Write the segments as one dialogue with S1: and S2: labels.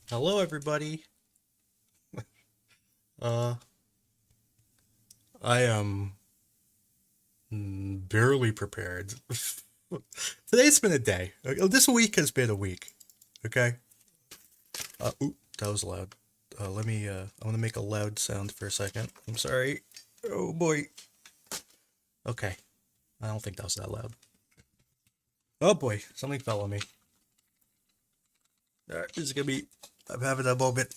S1: Hello, everybody. Uh, I am barely prepared. Today's been a day. This week has been a week. Okay. That was loud. I want to make a loud sound for a second. I'm sorry. Oh boy. Okay. I don't think that was that loud. Oh boy. Something fell on me. Alright, this is gonna be. I'm having a moment.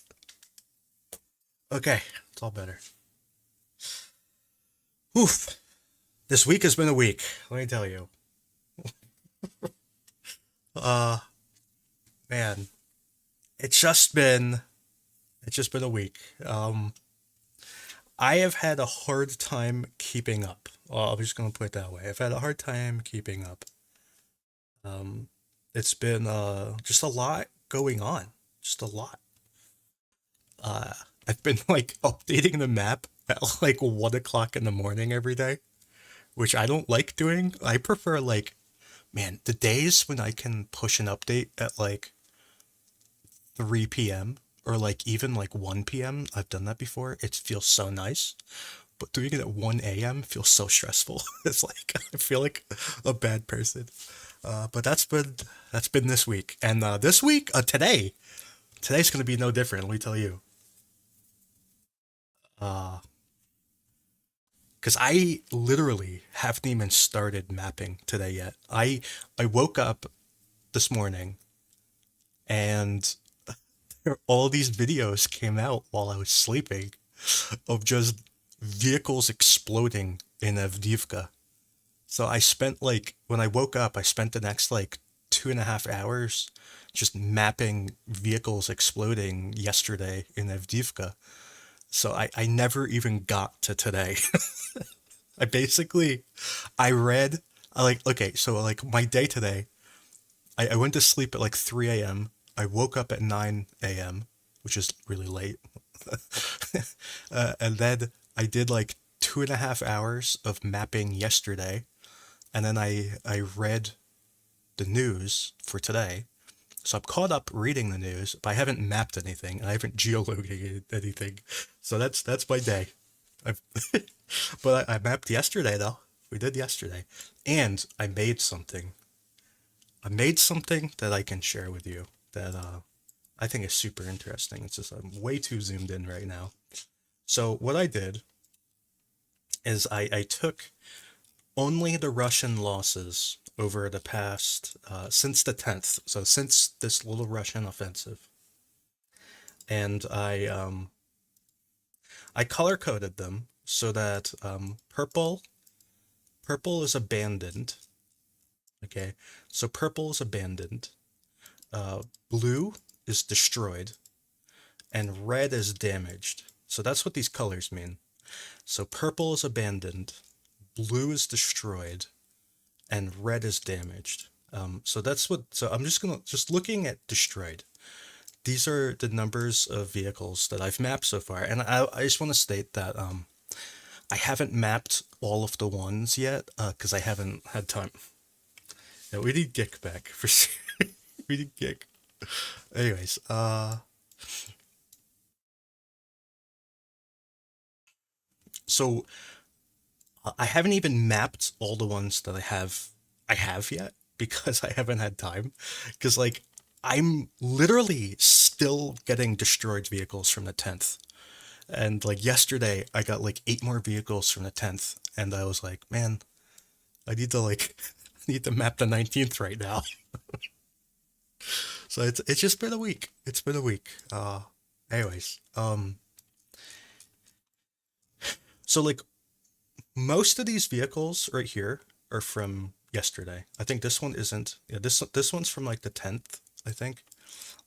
S1: Okay. It's all better. Oof. This week has been a week. Let me tell you. Uh, man. It's just been It's just been a week. I have had a hard time keeping up. I'm just gonna put it that way. I've had a hard time keeping up. Um, it's been just a lot going on. Just a lot. Uh, I've been like updating the map at like 1 o'clock in the morning every day, which I don't like doing. I prefer like, man, the days when I can push an update at like 3 p.m. or like even like 1 p.m. I've done that before. It feels so nice. But doing it at 1 a.m. feels so stressful. It's like I feel like a bad person. But that's been this week, and this week, today's gonna be no different. Let me tell you, because I literally haven't even started mapping today yet. I woke up this morning and all these videos came out while I was sleeping of just vehicles exploding in Avdiivka. So I spent like when I woke up, I spent the next like 2.5 hours just mapping vehicles exploding yesterday in Avdiivka. So I never even got to today. I basically I read I like okay, so like my day today, I went to sleep at like 3 a.m. I woke up at 9 a.m., which is really late. And then I did like 2.5 hours of mapping yesterday, and then I read the news for today. So I'm caught up reading the news, but I haven't mapped anything and I haven't geolocated anything. So that's my day. I've, but I mapped yesterday though. We did yesterday, and I made something. I made something that I can share with you that I think is super interesting. It's just I'm way too zoomed in right now. So what I did is I took only the Russian losses over the past since the 10th, so since this little Russian offensive, and I color coded them so that purple is abandoned. Okay, so purple is abandoned. Uh, Blue is destroyed, and red is damaged. So that's what these colors mean. So purple is abandoned, blue is destroyed, and red is damaged. So that's what. So I'm just looking at destroyed. These are the numbers of vehicles that I've mapped so far, and I just want to state that I haven't mapped all of the ones yet because I haven't had time. Yeah, we need Gick back for sure. We need Gick. Anyways, so I haven't even mapped all the ones that I have yet because I haven't had time. Because like I'm literally still getting destroyed vehicles from the 10th. And like yesterday I got like 8 more vehicles from the 10th and I was like, man, I need to like I need to map the 19th right now. So it's just been a week. It's been a week. Anyways, so like most of these vehicles right here are from yesterday. I think this one isn't. Yeah, this one's from like the 10th, I think.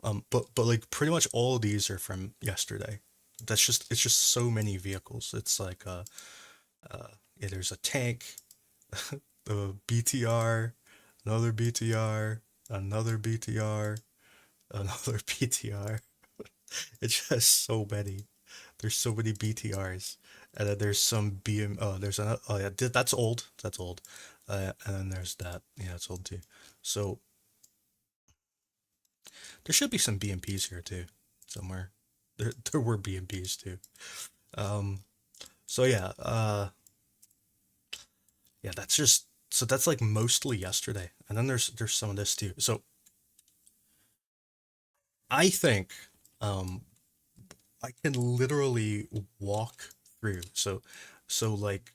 S1: But like pretty much all of these are from yesterday. It's just so many vehicles. It's like yeah, there's a tank, a BTR, another BTR, another BTR, another BTR. It's just so many. There's so many BTRs, and then there's some BM. Oh, there's another. Oh yeah, that's old. That's old. And then there's that. Yeah, it's old too. So there should be some BMPs here too. somewhere. There were B&Bs too. Um, so yeah, yeah, that's just so that's like mostly yesterday, and then there's some of this too. So I think um I can literally walk through. So like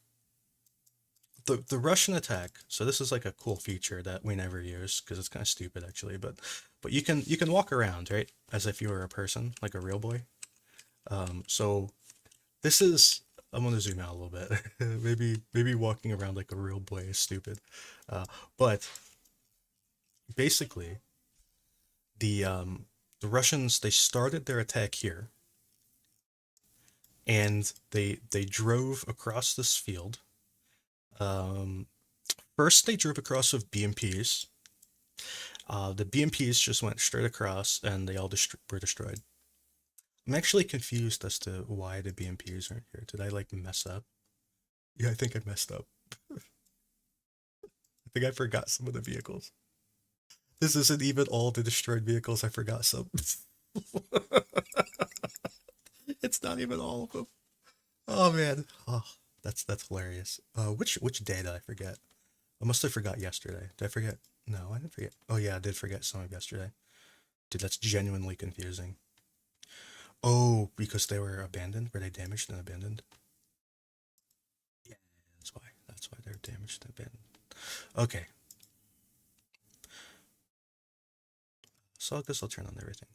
S1: the Russian attack. So this is like a cool feature that we never use because it's kind of stupid actually. But you can walk around, right, as if you were a person, like a real boy. So this is I'm gonna zoom out a little bit. Maybe walking around like a real boy is stupid. But basically the Russians, they started their attack here, and they drove across this field. Um, First they drove across with BMPs. The BMPs just went straight across, and they all were destroyed. I'm actually confused as to why the BMPs aren't here. Did I like mess up? Yeah, I think I messed up. I think I forgot some of the vehicles. This isn't even all the destroyed vehicles. I forgot some. It's not even all of them. Oh man. Oh, that's hilarious. Which day did I forget? I must have forgot yesterday. Did I forget? No, I didn't forget. Oh yeah, I did forget some of yesterday. Dude, that's genuinely confusing. Oh, because they were abandoned? Were they damaged and abandoned? Yeah, that's why. That's why they're damaged and abandoned. Okay, so I guess I'll turn on everything.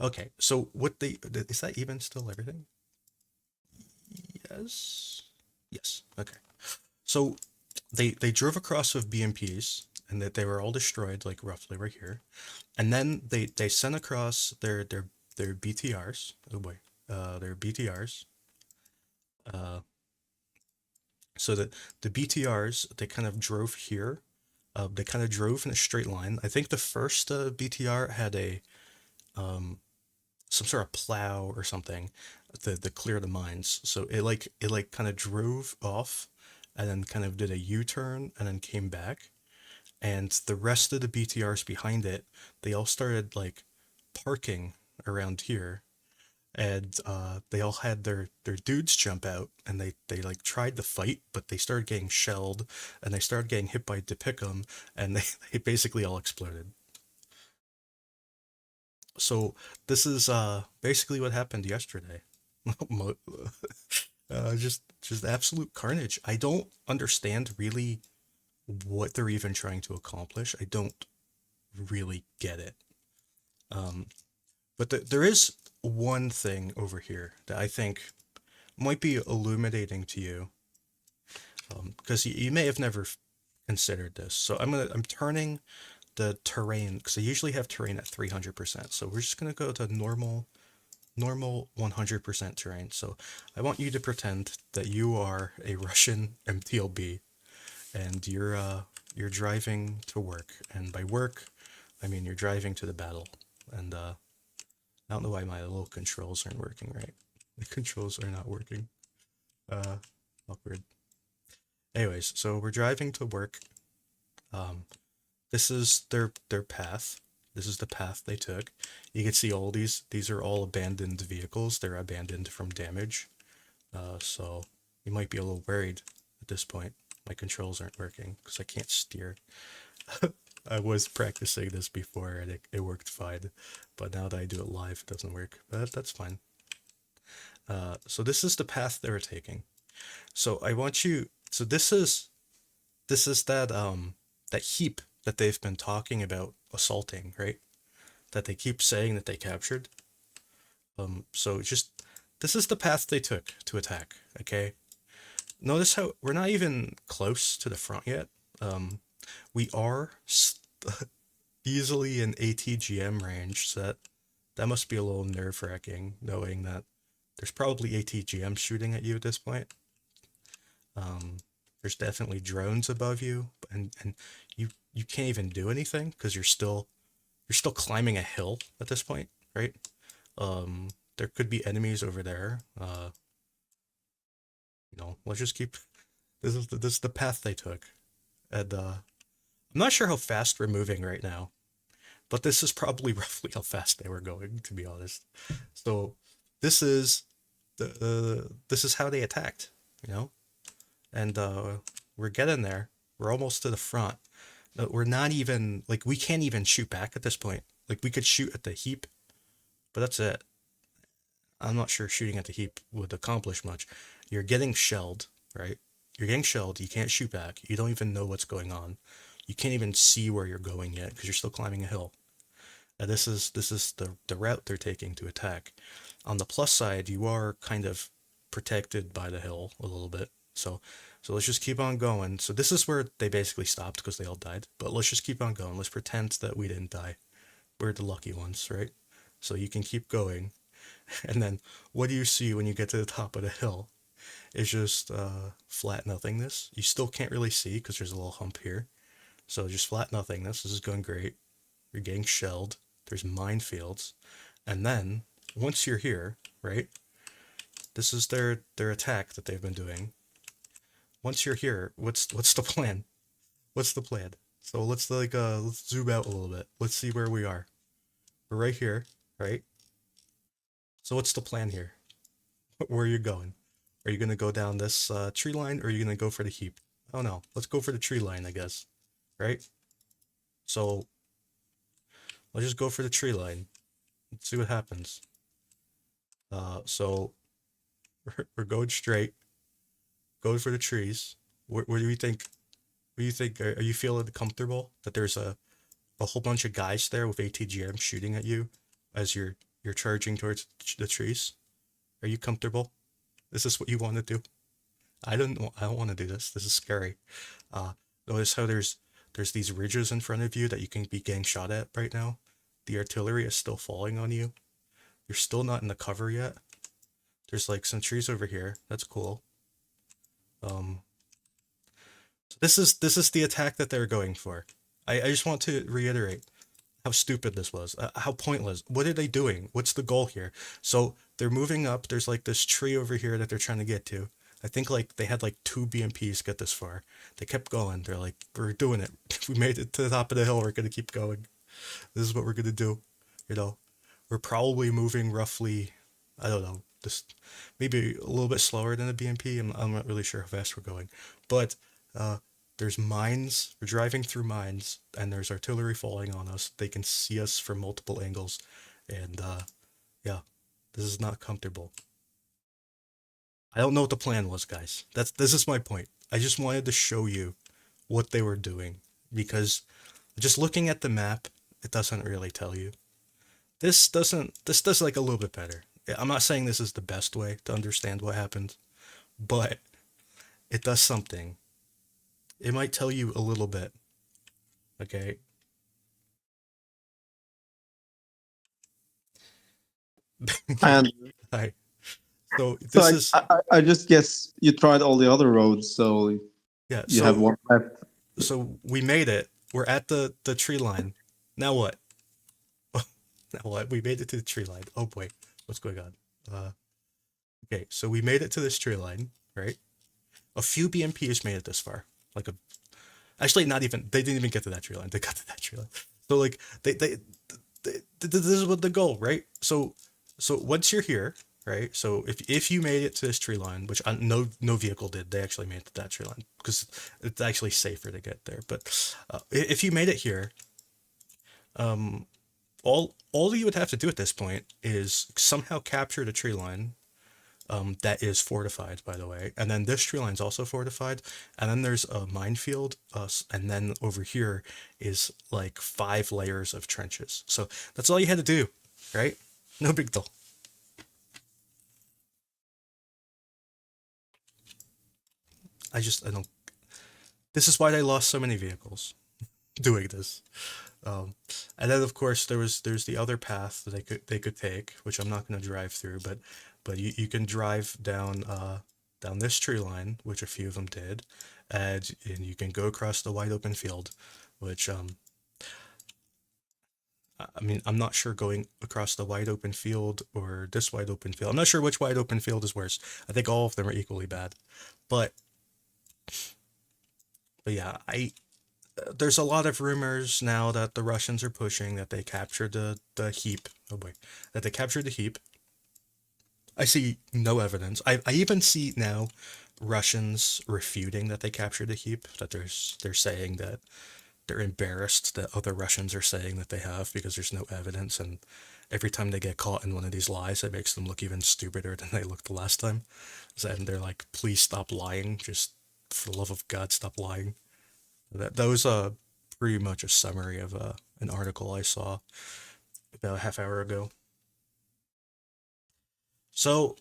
S1: Okay, so what they is that even still everything? Yes. Yes. Okay. So they drove across with BMPs, and that they were all destroyed, like roughly right here. And then they sent across their BTRs. Oh boy, their BTRs. Uh, so the BTRs, they kind of drove here. They kind of drove in a straight line. I think the first BTR had a some sort of plow or something to clear the mines. So it like kind of drove off, and then kind of did a U-turn and then came back. And the rest of the BTRs behind it, they all started like parking around here, and they all had their dudes jump out, and they like tried to fight, but they started getting shelled, and they started getting hit by Dipicum, and they basically all exploded. So this is basically what happened yesterday. Just absolute carnage. I don't understand really what they're even trying to accomplish. I don't really get it. Um, but there is one thing over here that I think might be illuminating to you, because you may have never considered this. So I'm turning the terrain, because I usually have terrain at 300%. So we're just gonna go to normal 100% terrain. So I want you to pretend that you are a Russian MTLB, and you're driving to work, and by work I mean you're driving to the battle. And I don't know why my little controls aren't working right. The controls are not working. Uh, Awkward. Anyways, so we're driving to work. Um, this is their path. This is the path they took. You can see all these are all abandoned vehicles. They're abandoned from damage. So you might be a little worried at this point. My controls aren't working because I can't steer. I was practicing this before, and it worked fine, but now that I do it live, it doesn't work. But that's fine. So this is the path they were taking. So I want you. So this is that heap that they've been talking about assaulting, right? That they keep saying that they captured. So just this is the path they took to attack. Okay. Notice how we're not even close to the front yet. We are easily in ATGM range, so that must be a little nerve-wracking, knowing that there's probably ATGM shooting at you at this point. Um, there's definitely drones above you, and you can't even do anything because you're still climbing a hill at this point, right? There could be enemies over there. Let's just keep. This is the path they took, and I'm not sure how fast we're moving right now, but this is probably roughly how fast they were going, to be honest. So this is this is how they attacked, you know, and we're getting there. We're almost to the front. We're not even like we can't even shoot back at this point. Like we could shoot at the heap, but that's it. I'm not sure shooting at the heap would accomplish much. You're getting shelled, right? You're getting shelled. You can't shoot back. You don't even know what's going on. You can't even see where you're going yet because you're still climbing a hill. This is the route they're taking to attack. On the plus side, you are kind of protected by the hill a little bit. So let's just keep on going. So this is where they basically stopped because they all died. But let's just keep on going. Let's pretend that we didn't die. We're the lucky ones, right? So you can keep going. And then what do you see when you get to the top of the hill? It's just flat nothingness. You still can't really see because there's a little hump here. So just flat nothingness. This is going great. You're getting shelled. There's minefields. And then once you're here, right? This is their attack that they've been doing. Once you're here, what's the plan? What's the plan? So let's let's zoom out a little bit. Let's see where we are. We're right here, right? So what's the plan here? Where are you going? Are you gonna go down this tree line, or are you gonna go for the heap? I don't know. Let's go for the tree line, I guess. Right? So let's just go for the tree line. Let's see what happens. So we're going straight. Going for the trees. What do you think? What do you think? Are you feeling comfortable that there's a whole bunch of guys there with ATGM shooting at you as you're charging towards the trees? Are you comfortable? Is this what you want to do? I don't want to do this. This is scary. Notice how there's these ridges in front of you that you can be getting shot at right now. The artillery is still falling on you. You're still not in the cover yet. There's like some trees over here. That's cool. So this is the attack that they're going for. I just want to reiterate how stupid this was, how pointless. What are they doing? What's the goal here? So they're moving up. There's like this tree over here that they're trying to get to. I think like they had like 2 BMPs get this far. They kept going. They're like, we're doing it. We made it to the top of the hill. We're gonna keep going. This is what we're gonna do. You know, we're probably moving roughly, I don't know, just maybe a little bit slower than a BMP. I'm not really sure how fast we're going, but there's mines. We're driving through mines, and there's artillery falling on us. They can see us from multiple angles, and yeah, this is not comfortable. I don't know what the plan was, guys. This is my point. I just wanted to show you what they were doing because just looking at the map, it doesn't really tell you. This does like a little bit better. I'm not saying this is the best way to understand what happened, but it does something. It might tell you a little bit. Okay.
S2: And
S1: Hi. So
S2: so
S1: this is
S2: I just guess you tried all the other roads, so
S1: yeah.
S2: you have one left.
S1: So we made it. We're at the tree line. Now what? Now what? We made it to the tree line. Oh boy, what's going on? Okay, so we made it to this tree line, right? A few BMPs made it this far. Like a actually not even they didn't even get to that tree line. They got to that tree line. So like they this is what the goal, right? So once you're here, right? So if you made it to this tree line, which no vehicle did, they actually made it to that tree line because it's actually safer to get there. But if you made it here, all you would have to do at this point is somehow capture the tree line. That is fortified, by the way, and then this tree line is also fortified, and then there's a minefield, and then over here is like 5 layers of trenches. So that's all you had to do, right? No big deal. I don't. This is why they lost so many vehicles doing this. And then of course there's the other path that they could take, which I'm not going to drive through, but you can drive down down this tree line, which a few of them did, and you can go across the wide open field, which I mean, I'm not sure going across the wide open field or this wide open field. I'm not sure which wide open field is worse. I think all of them are equally bad. But yeah, there's a lot of rumors now that the Russians are pushing that they captured the heap. Oh boy, that they captured the heap. I see no evidence. I even see now Russians refuting that they captured the heap. That they're saying that they're embarrassed that other Russians are saying that they have because there's no evidence, and every time they get caught in one of these lies, it makes them look even stupider than they looked the last time. And they're like, "Please stop lying! Just for the love of God, stop lying." That was pretty much a summary of an article I saw about a half hour ago. So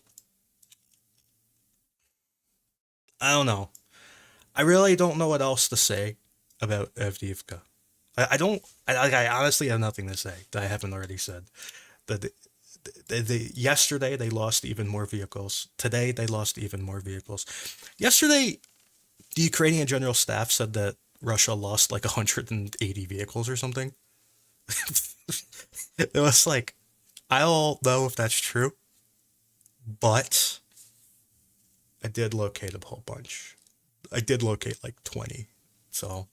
S1: I don't know. I really don't know what else to say about Avdiivka. I don't. I honestly have nothing to say that I haven't already said. The, yesterday they lost even more vehicles. Today they lost even more vehicles. Yesterday, the Ukrainian General Staff said that Russia lost like 180 vehicles or something. It was like, I don't know if that's true, but I did locate a whole bunch. I did locate like 20. So,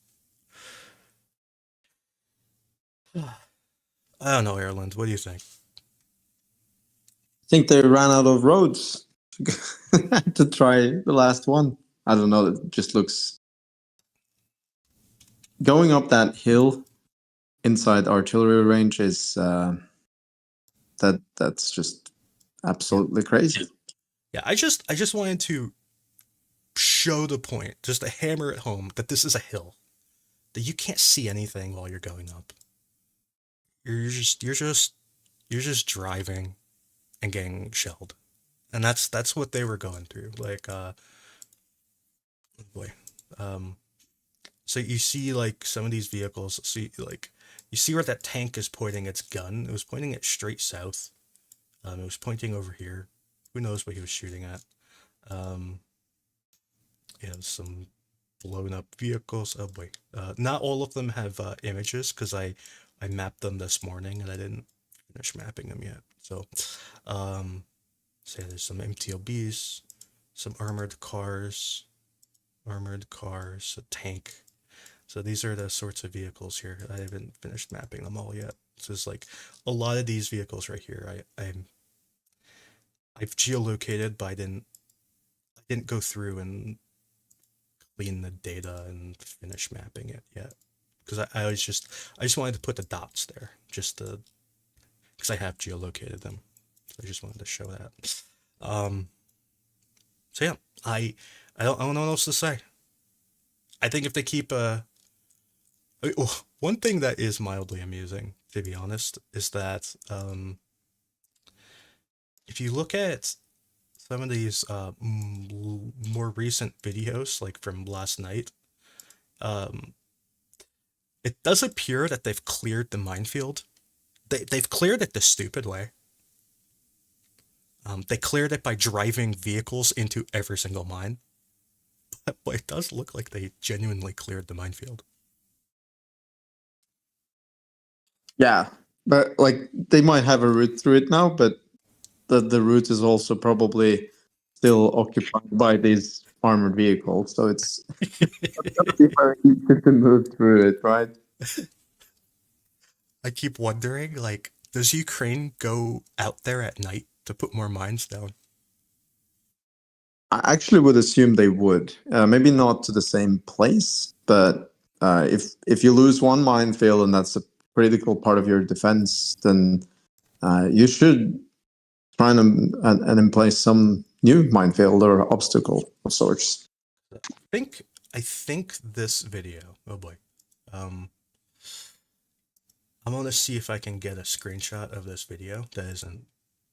S1: I don't know, Ireland. What do you think?
S2: I think they ran out of roads to try the last one. I don't know. It just looks going up that hill inside artillery range is that's just
S1: Yeah.
S2: absolutely crazy.
S1: Yeah, I just wanted to show the point, just to hammer it home that this is a hill. That you can't see anything while you're going up. You're just driving and getting shelled. And that's what they were going through. Like oh boy. Um so you see like some of these vehicles, see like you see where that tank is pointing its gun. It was pointing it straight south. It was pointing over here. Who knows what he was shooting at? Um yeah, some blown up vehicles. Oh boy. Not all of them have images because I mapped them this morning and I didn't finish mapping them yet. So say there's some MTLBs, some armored cars, a tank. So these are the sorts of vehicles here. I haven't finished mapping them all yet. So it's like a lot of these vehicles right here. I've geolocated, but I didn't go through and clean the data and finish mapping it yet. Because I just wanted to put the dots there, just to because I have geolocated them. So I just wanted to show that. Um, so yeah, I don't know what else to say. I think if they keep one thing that is mildly amusing, to be honest, is that if you look at some of these more recent videos, like from last night, um, it does appear that they've cleared the minefield. They've cleared it the stupid way. They cleared it by driving vehicles into every single mine, but it does look like they genuinely cleared the minefield.
S2: Yeah, but like they might have a route through it now, but the route is also probably still occupied by these armored vehicles, so it's gonna be very easy to move through it, right?
S1: I keep wondering, like, does Ukraine go out there at night to put more mines down?
S2: I actually would assume they would. Maybe not to the same place, but if you lose one minefield and that's a critical part of your defense, then you should try and in place some new minefield or obstacle of sorts.
S1: think I think this video. Oh boy. Um, I'm gonna see if I can get a screenshot of this video that isn't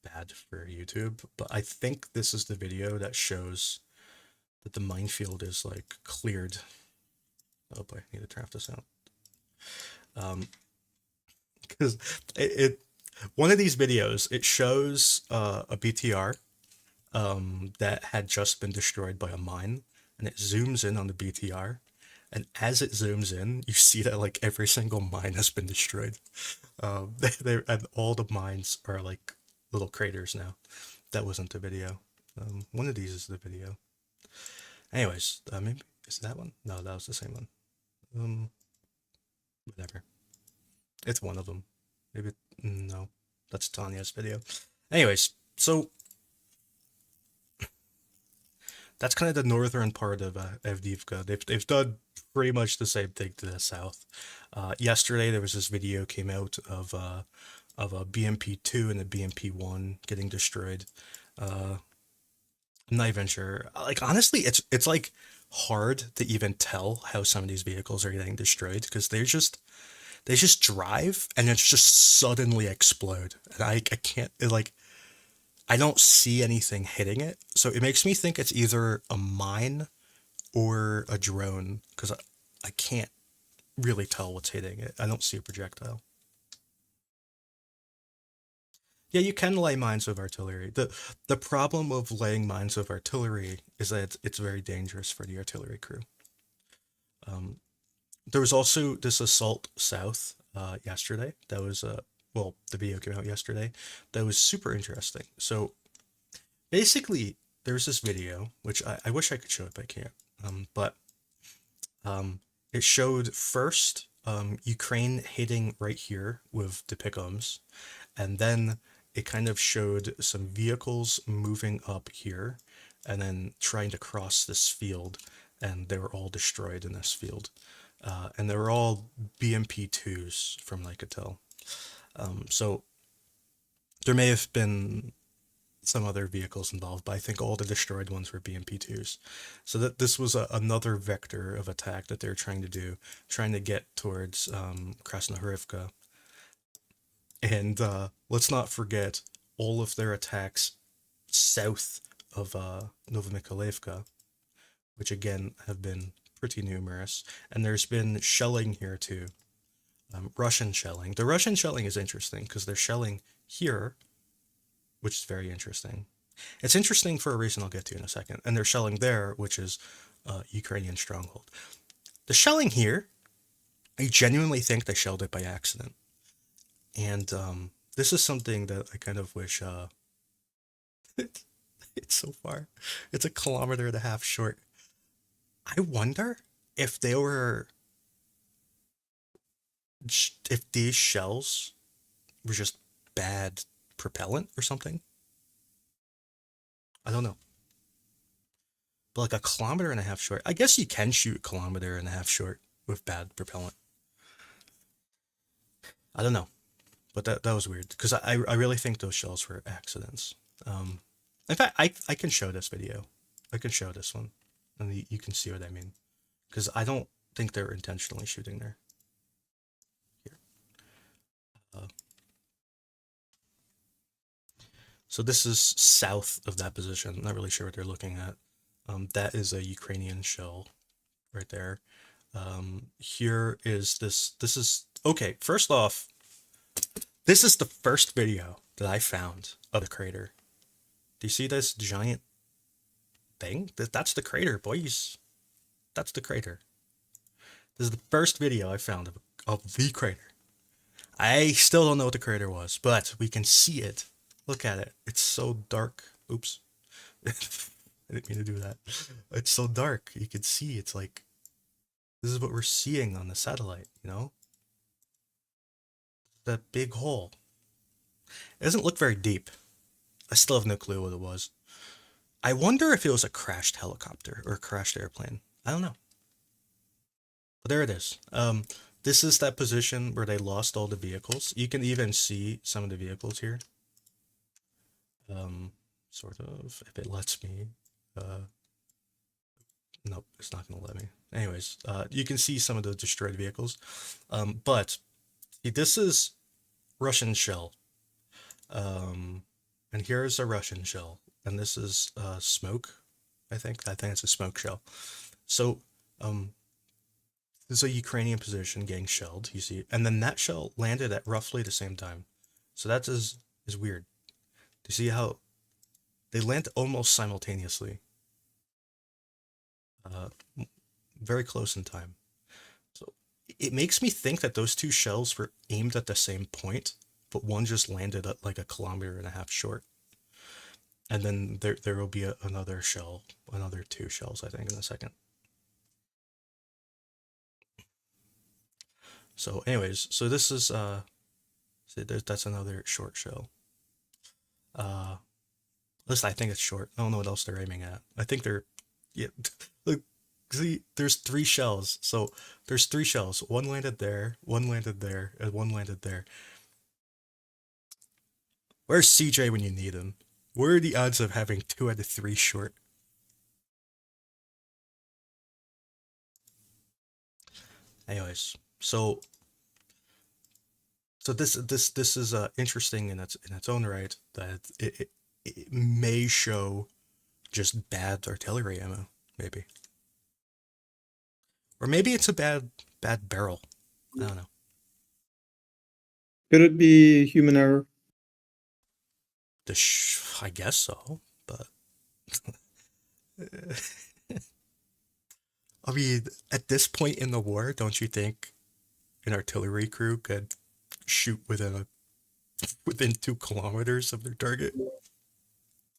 S1: bad for YouTube, but I think this is the video that shows that the minefield is like cleared. Oh boy, I need to turn off the sound. Because it one of these videos it shows a BTR that had just been destroyed by a mine, and it zooms in on the BTR, and as it zooms in, you see that like every single mine has been destroyed. And all the mines are like little craters now. That wasn't the video. One of these is the video. Anyways, maybe is that one? No, that was the same one. Whatever. It's one of them. Maybe no, that's Tanya's video. Anyways, so that's kind of the northern part of Avdiivka. They've done pretty much the same thing to the south. Yesterday there was this video came out of a BMP-2 and a BMP-1 getting destroyed. I'm not even sure. Like honestly, it's like hard to even tell how some of these vehicles are getting destroyed because they just drive and then just suddenly explode. And I can't like I don't see anything hitting it. So it makes me think it's either a mine or a drone because I can't really tell what's hitting it. I don't see a projectile. Yeah, you can lay mines with artillery. The problem of laying mines with artillery is that it's very dangerous for the artillery crew. Um, there was also this assault south yesterday. That was well, the video came out yesterday. That was super interesting. So basically, there's this video which I wish I could show it, but I can't. But it showed first Ukraine hitting right here with the pickums, and then it kind of showed some vehicles moving up here and then trying to cross this field, and they were all destroyed in this field. And they were all BMP-2s from what I could tell. So there may have been some other vehicles involved, but I think all the destroyed ones were BMP-2s. So that this was another vector of attack that they're trying to do, trying to get towards Krasnohorivka. And let's not forget all of their attacks south of Novomykolivka, which again have been pretty numerous. And there's been shelling here too. Russian shelling. The Russian shelling is interesting because they're shelling here, which is very interesting. It's interesting for a reason I'll get to in a second. And they're shelling there, which is Ukrainian stronghold. The shelling here, I genuinely think they shelled it by accident. And this is something that I kind of wish it's so far. It's 1.5 kilometers short. I wonder if they were if these shells were just bad propellant or something. I don't know. But like 1.5 kilometers short. I guess you can shoot 1.5 kilometers short with bad propellant. I don't know. But that was weird because I really think those shells were accidents. In fact, I can show this video. I can show this one, and you can see what I mean. Because I don't think they're intentionally shooting there. Here. So this is south of that position. I'm not really sure what they're looking at. That is a Ukrainian shell right there. Here is this. This is okay. First off, this is the first video that I found of the crater. Do you see this giant thing? That's the crater, boys. That's the crater. This is the first video I found of the crater. I still don't know what the crater was, but we can see it. Look at it. It's so dark. Oops. I didn't mean to do that. It's so dark. You can see it's like, this is what we're seeing on the satellite, you know? That big hole. It doesn't look very deep. I still have no clue what it was. I wonder if it was a crashed helicopter or a crashed airplane. I don't know. But there it is. This is that position where they lost all the vehicles. You can even see some of the vehicles here. Sort of, if it lets me. Nope, it's not going to let me. Anyways, you can see some of the destroyed vehicles. But this is Russian shell. And here's a Russian shell. And this is smoke, I think. I think it's a smoke shell. So, this is a Ukrainian position getting shelled, you see. And then that shell landed at roughly the same time. So that is weird. Do you see how they land almost simultaneously? Very close in time. So it makes me think that those two shells were aimed at the same point, but one just landed at like 1.5 kilometers short. And then there will be another shell, another 2 shells, I think, in a second. So, anyways, so this is that's another short shell. At least I think it's short. I don't know what else they're aiming at. I think they're, yeah. Look, see, there's three shells. So there's three shells. One landed there, one landed there, and one landed there. Where's CJ when you need him? What are the odds of having 2 out of 3 short? Anyways, so this is interesting in its own right, that it may show just bad artillery ammo, maybe, or maybe it's a bad barrel. I don't know.
S2: Could it be human error?
S1: I guess so, but I mean, at this point in the war, don't you think an artillery crew could shoot within 2 kilometers of their target?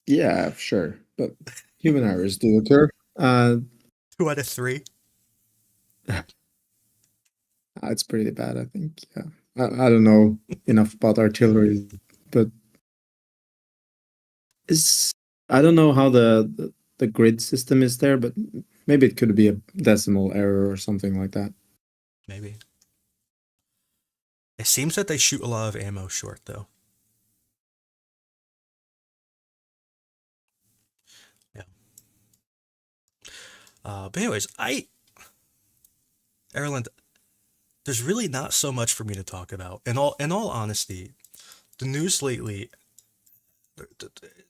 S2: Yeah, sure. But human errors do occur.
S1: 2 out of 3.
S2: It's pretty bad, I think. Yeah. I don't know enough about artillery, but is I don't know how the grid system is there, but maybe it could be a decimal error or something like that.
S1: Maybe. It seems that they shoot a lot of ammo short, though. Yeah. But anyways, Ireland, there's really not so much for me to talk about. In all honesty, the news lately,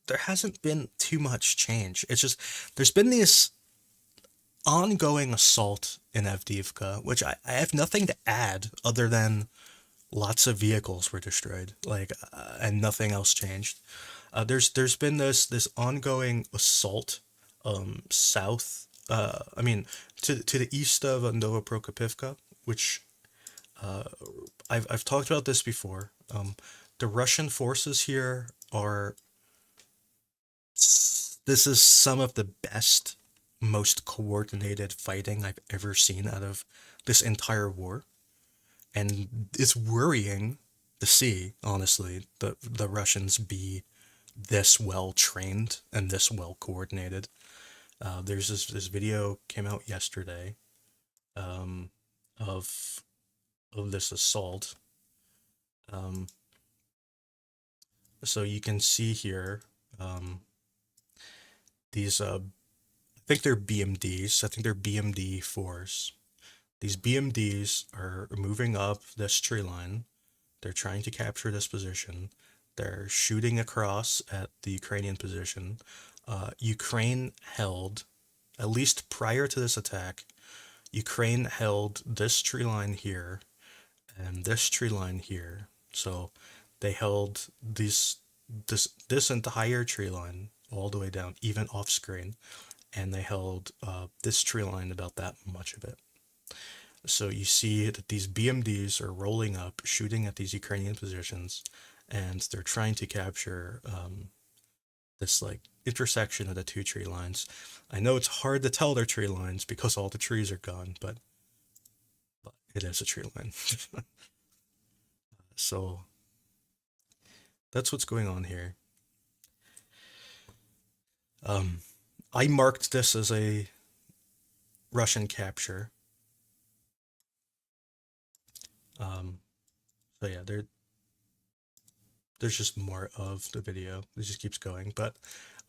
S1: there hasn't been too much change. It's just there's been this ongoing assault in Avdiivka, which I have nothing to add other than lots of vehicles were destroyed, like, and nothing else changed. There's been this ongoing assault, south. I mean, to the east of Novoprokopivka, which, I've talked about this before. The Russian forces here are. This is some of the best, most coordinated fighting I've ever seen out of this entire war, and it's worrying to see, honestly, the Russians be this well trained and this well coordinated. There's this video came out yesterday, um, of this assault. Um, so you can see here, these I think they're BMDs. I think they're BMD fours. These BMDs are moving up this tree line. They're trying to capture this position. They're shooting across at the Ukrainian position. Ukraine held, at least prior to this attack, Ukraine held this tree line here and this tree line here. So they held this entire tree line all the way down, even off screen, and they held, this tree line, about that much of it. So you see that these BMDs are rolling up, shooting at these Ukrainian positions, and they're trying to capture, this, like, intersection of the two tree lines. I know it's hard to tell they're tree lines because all the trees are gone, but it is a tree line. So that's what's going on here. I marked this as a Russian capture. So yeah, there's just more of the video. It just keeps going, but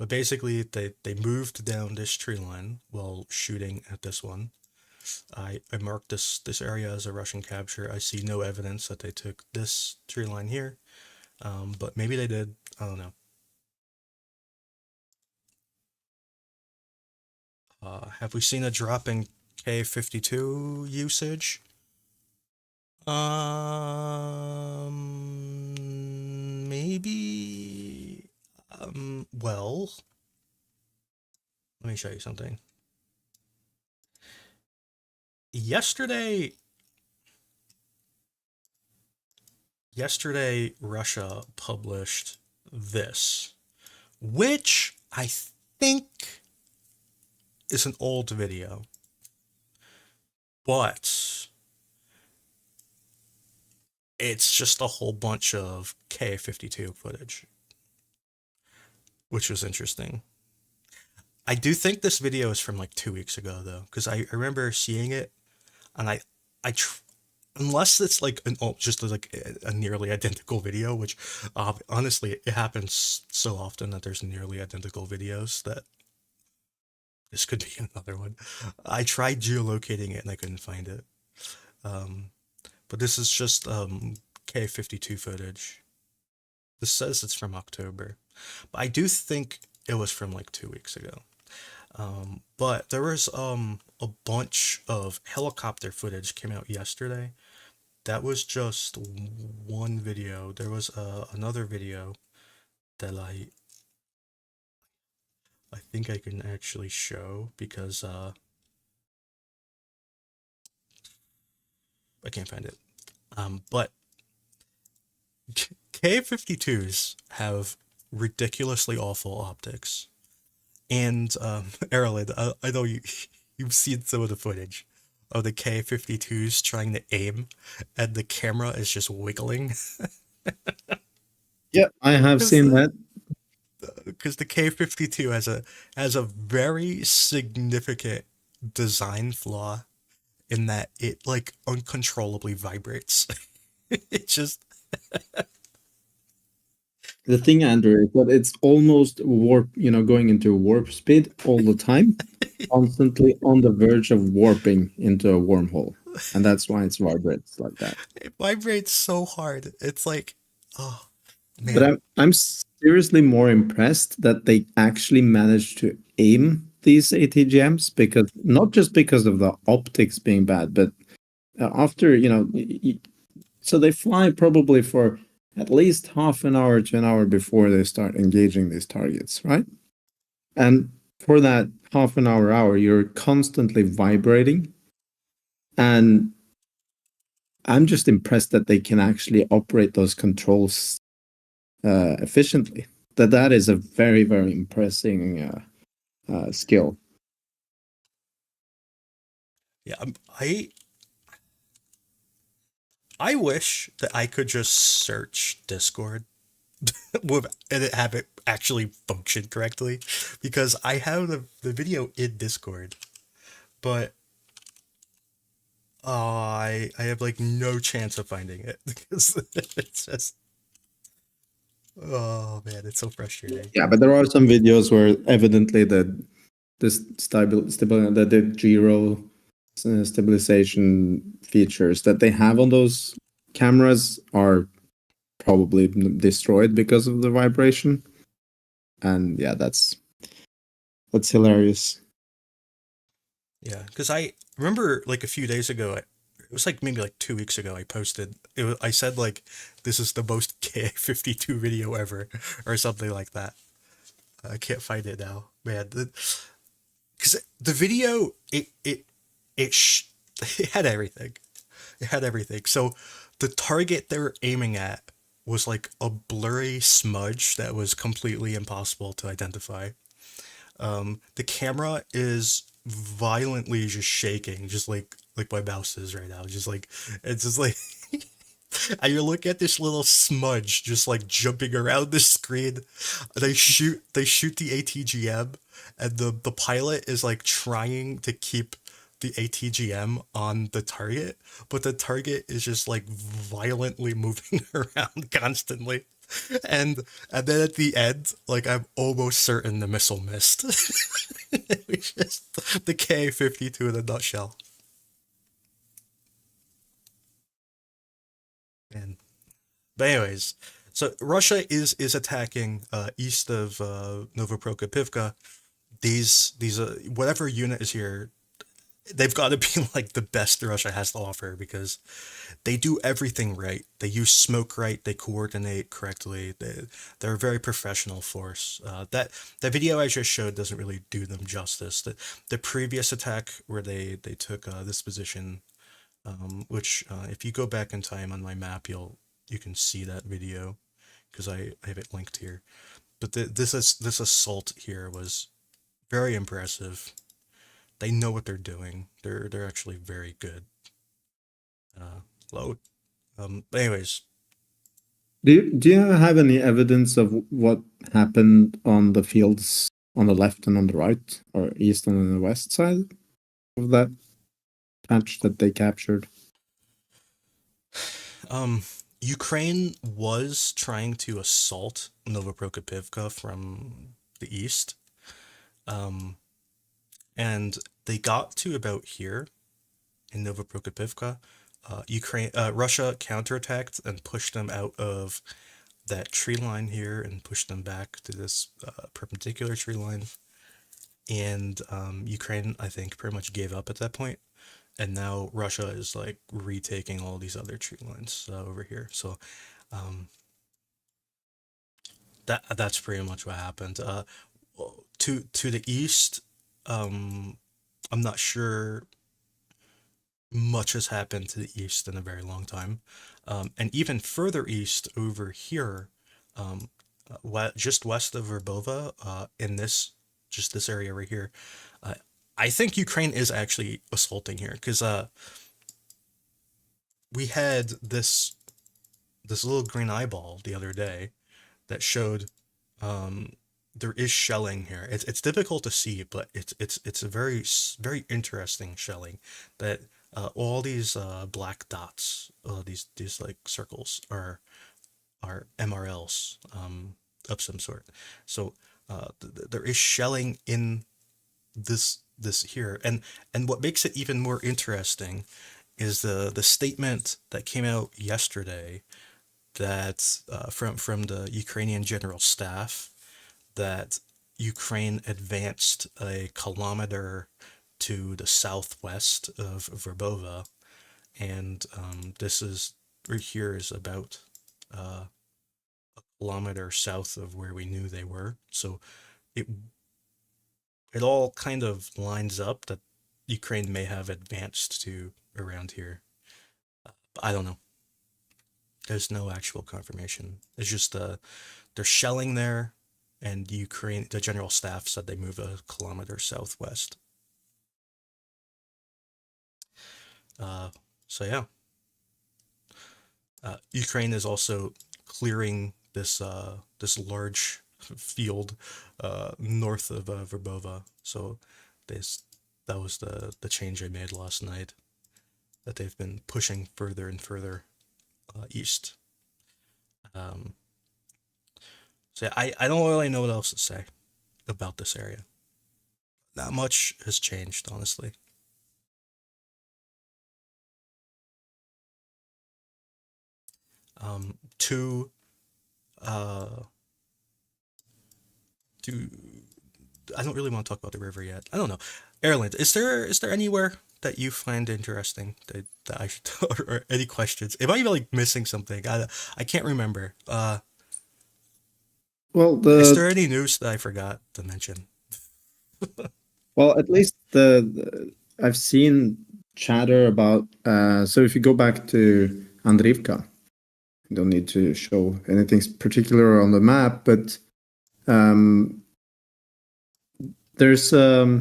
S1: basically they moved down this tree line while shooting at this one. I marked this area as a Russian capture. I see no evidence that they took this tree line here, but maybe they did. I don't know. Have we seen a drop in K-52 usage? Maybe. Well, let me show you something. Yesterday, Russia published this, which I think is an old video, but it's just a whole bunch of Ka-52 footage, which was interesting. I do think this video is from like 2 weeks ago though, because I remember seeing it, and I tr- unless it's like just like a nearly identical video, which honestly it happens so often that there's nearly identical videos that this could be another one. I tried geolocating it and I couldn't find it. Um, but this is just Ka-52 footage. This says it's from October, but I do think it was from like 2 weeks ago. But there was a bunch of helicopter footage came out yesterday. That was just one video. There was another video that I think I can actually show because I can't find it. But Ka-52s have ridiculously awful optics. And Erlen, I know you've seen some of the footage of the Ka-52s trying to aim, and the camera is just wiggling
S2: Yeah, I have
S1: because
S2: seen that.
S1: the Ka-52 has a very significant design flaw in that it like uncontrollably vibrates. It just
S2: The thing, Andrew, is that it's almost warp, going into warp speed all the time, constantly on the verge of warping into a wormhole. And that's why it vibrates like that.
S1: it vibrates so hard. It's like, oh
S2: But
S1: man,
S2: I'm seriously more impressed that they actually managed to aim these ATGMs, because not just because of the optics being bad, but after, so they fly probably for at least half an hour to an hour before they start engaging these targets, right? And for that half an hour, you're constantly vibrating. And I'm just impressed that they can actually operate those controls efficiently. That is a very, very impressive skill.
S1: yeah. I wish that I could just search Discord with and have it actually function correctly, because I have the video in Discord, but I have like no chance of finding it because it's just, oh man, it's so frustrating.
S2: Yeah, but there are some videos where evidently the gyro stabilization features that they have on those cameras are probably destroyed because of the vibration. And yeah, that's hilarious.
S1: Yeah, because I remember like a few days ago, it was like maybe like 2 weeks ago, I posted I said like this is the most K52 video ever or something like that. I can't find it now, man. Because the video it had everything. It had everything. So the target they were aiming at was like a blurry smudge that was completely impossible to identify. The camera is violently just shaking, just like my mouse is right now. Just like it's just like and you look at this little smudge just like jumping around the screen. They shoot the ATGM, and the pilot is like trying to keep the ATGM on the target, but the target is just like violently moving around constantly. And then at the end, like I'm almost certain the missile missed. It was just the Ka-52 in a nutshell. And but anyways, so Russia is attacking east of Novoprokopivka. These whatever unit is here, they've got to be like the best Russia has to offer because they do everything right. They use smoke right. They coordinate correctly. They're a very professional force. That video I just showed doesn't really do them justice. The previous attack where they took this position, which if you go back in time on my map, you can see that video because I have it linked here. But this assault here was very impressive. They know what they're doing. They're actually very good. Load. But anyways,
S2: Do you have any evidence of what happened on the fields on the left and on the right, or east and on the west side of that patch that they captured?
S1: um, Ukraine was trying to assault Novoprokopivka from the east, um, and they got to about here in Novoprokopivka. Russia counterattacked and pushed them out of that tree line here and pushed them back to this perpendicular tree line. And Ukraine, I think, pretty much gave up at that point. And now Russia is like retaking all these other tree lines over here. So um, that's pretty much what happened. To the east, um, I'm not sure much has happened to the east in a very long time. And even further east over here, um, just west of Verbova, in this area right here, uh, I think Ukraine is actually assaulting here because we had this little green eyeball the other day that showed um, there is shelling here. It's difficult to see, but it's a very interesting shelling that all these black dots, these like circles are MRLs of some sort. So there is shelling in this here, and what makes it even more interesting is the statement that came out yesterday that from the Ukrainian General Staff that Ukraine advanced a kilometer to the southwest of Verbova, and this is right here is about a kilometer south of where we knew they were. So it it all kind of lines up that Ukraine may have advanced to around here. But I don't know. There's no actual confirmation. It's just they're shelling there, and Ukraine, the general staff said they move a kilometer southwest. Uh, so yeah, Ukraine is also clearing this large field north of Verbova. So this that was the change I made last night. That they've been pushing further and further east. Um, so yeah, I don't really know what else to say about this area. Not much has changed, honestly. Um, to uh, to I don't really want to talk about the river yet. I don't know. Erland, is there anywhere that you find interesting that I should or any questions? Am I even like missing something? I can't remember.
S2: Well,
S1: Is there any news that I forgot to mention?
S2: at least I've seen chatter about. So if you go back to Andrivka, you don't need to show anything particular on the map, but um, there's there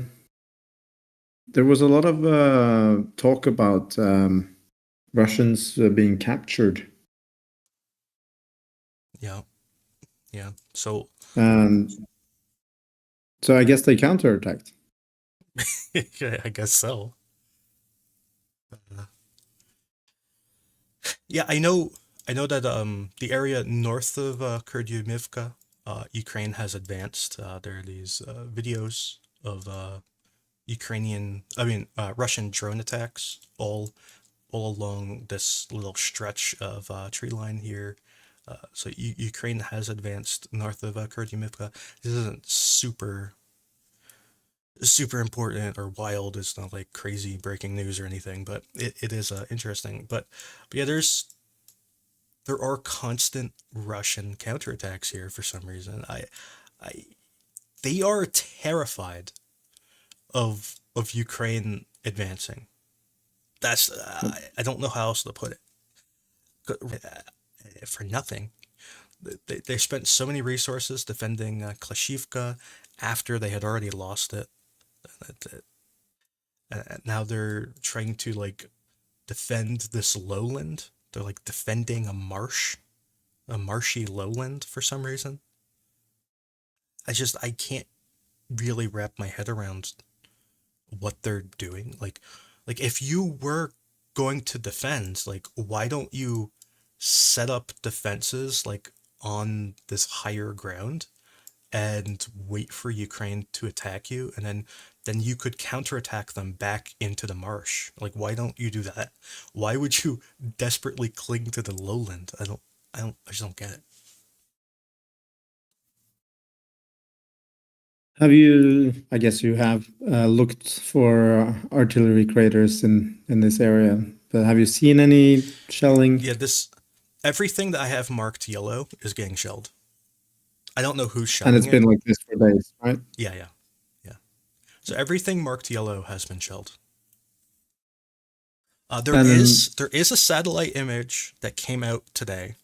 S2: was a lot of talk about Russians being captured,
S1: Yeah, yeah. So
S2: and so I guess they counterattacked.
S1: yeah, I guess so. Uh, yeah, I know that the area north of Kurdyumivka, Ukraine has advanced. There are these videos of Russian drone attacks all along this little stretch of tree line here. So Ukraine has advanced north of Kurdyumivka. This isn't super important or wild. It's not like crazy breaking news or anything, but it is interesting. But yeah, there are constant Russian counterattacks here for some reason. I they are terrified of Ukraine advancing. That's I don't know how else to put it. For nothing, they spent so many resources defending Klashivka after they had already lost it. Now they're trying to like defend this lowland they're like defending a marsh, a marshy lowland for some reason. I can't really wrap my head around what they're doing. Like if you were going to defend, like why don't you set up defenses like on this higher ground and wait for Ukraine to attack you, and then you could counterattack them back into the marsh. Like why don't you do that? Why would you desperately cling to the lowland? I just don't get it.
S2: Have you? I guess you have looked for artillery craters in this area, but have you seen any shelling?
S1: Yeah, this everything that I have marked yellow is getting shelled. I don't know who's
S2: And
S1: shelling
S2: it's
S1: it.
S2: been like this for days, right?
S1: Yeah, yeah, yeah. So everything marked yellow has been shelled.
S2: And
S1: There is a satellite image that came out today,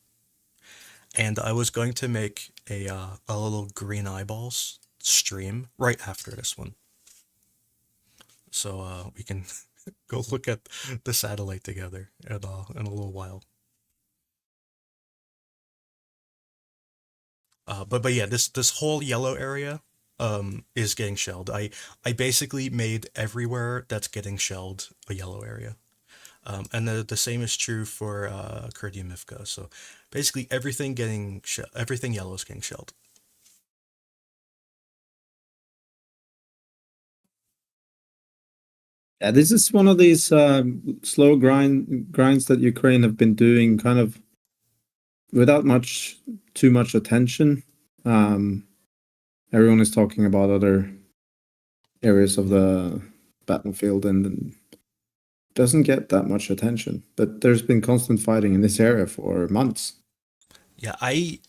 S1: and I was going to make a little green eyeballs stream right after this one, so we can go look at the satellite together in a little while. But yeah, this whole yellow area is getting shelled. I basically made everywhere that's getting shelled a yellow area. And the same is true for Dnipro. So basically everything yellow is getting shelled.
S2: yeah, this is one of these slow grinds that Ukraine have been doing, kind of without too much attention. Um, Everyone is talking about other areas of the battlefield and doesn't get that much attention. But there's been constant fighting in this area for months.
S1: Yeah, I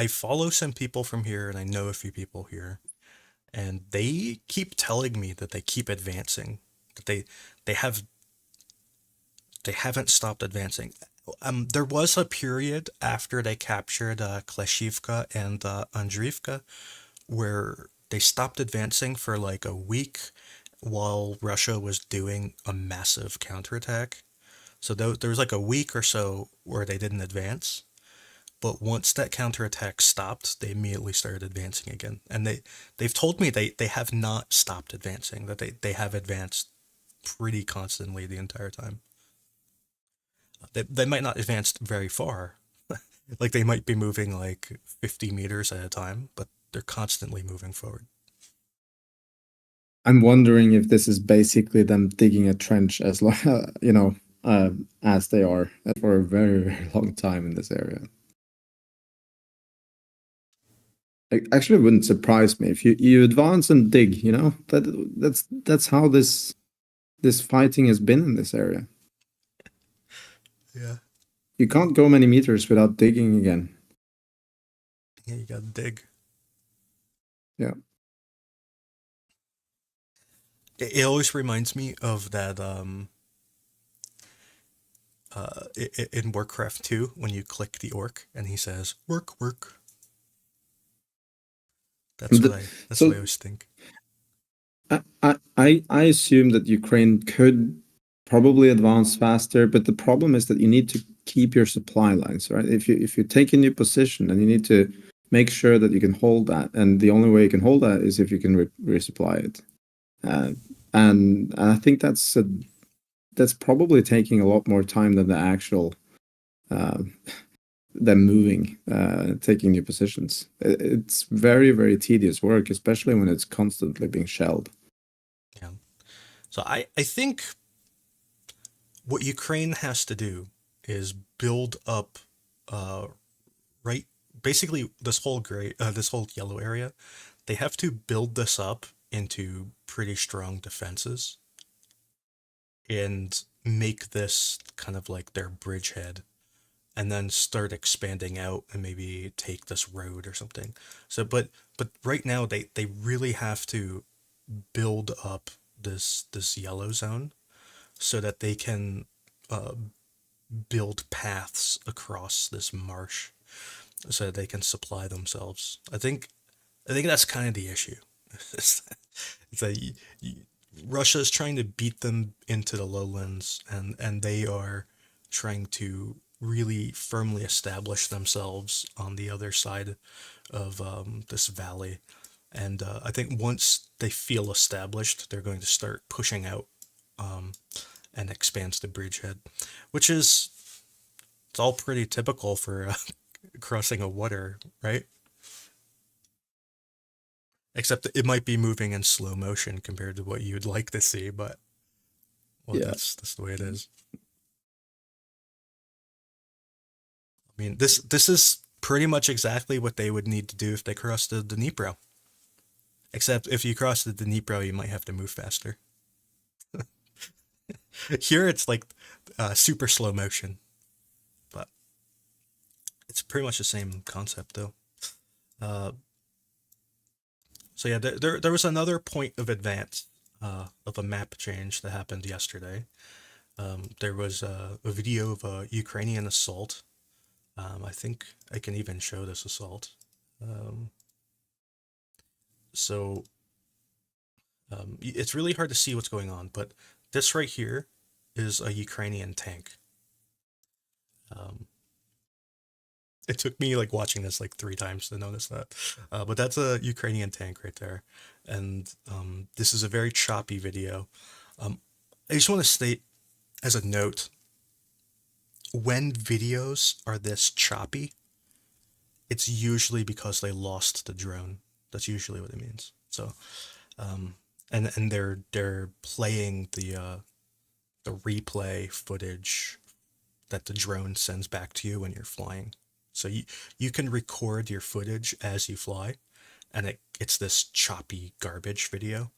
S1: follow some people from here, and I know a few people here, and they keep telling me that they keep advancing, that they have they haven't stopped advancing. There was a period after they captured Kleshivka and Andriivka where they stopped advancing for like a week while Russia was doing a massive counterattack. So there was like a week or so where they didn't advance. But once that counterattack stopped, they immediately started advancing again. And they've told me they have not stopped advancing, that they have advanced pretty constantly the entire time. They might not advance very far. Like they might be moving like 50 meters at a time, but they're constantly moving forward.
S2: I'm wondering if this is basically them digging a trench as long, as they are for a very, very long time in this area. It actually wouldn't surprise me if you advance and dig. That's how this fighting has been in this area.
S1: Yeah.
S2: You can't go many meters without digging again.
S1: Yeah, you gotta dig.
S2: Yeah.
S1: It always reminds me of that in Warcraft 2 when you click the orc and he says work work. That's what
S2: So
S1: I always think.
S2: I assume that Ukraine could probably advance faster, but the problem is that you need to keep your supply lines, right? If you take a new position, and you need to make sure that you can hold that, and the only way you can hold that is if you can resupply it. Uh, and I think that's probably taking a lot more time than the actual uh, them moving, taking new positions. It's very, very tedious work, especially when it's constantly being shelled.
S1: Yeah. So I think what Ukraine has to do is build up uh right basically this whole yellow area. They have to build this up into pretty strong defenses and make this kind of like their bridgehead, and then start expanding out and maybe take this road or something. So but right now they really have to build up this yellow zone so that they can uh, build paths across this marsh so that they can supply themselves. I think that's kind of the issue. It's that Russia is trying to beat them into the lowlands, and they are trying to really firmly establish themselves on the other side of this valley. And I think once they feel established, they're going to start pushing out um, and expands the bridgehead, which is it's all pretty typical for crossing a water, right? Except it might be moving in slow motion compared to what you'd like to see, but well,
S2: Yeah.
S1: that's the way it is. I mean, this is pretty much exactly what they would need to do if they crossed the Dnipro. Except if you cross the Dnipro, you might have to move faster. Here it's like super slow motion, but it's pretty much the same concept though. Uh, so yeah, there was another point of advance of a map change that happened yesterday. There was a video of a Ukrainian assault. I think I can even show this assault. Um, so it's really hard to see what's going on, but this right here is a Ukrainian tank. Um, it took me like watching this like 3 times to notice that, but that's a Ukrainian tank right there, and this is a very choppy video. Um, I just want to state as a note, when videos are this choppy, it's usually because they lost the drone. That's usually what it means. So, um, and they're playing the replay footage that the drone sends back to you when you're flying. So you can record your footage as you fly, and it's this choppy garbage video.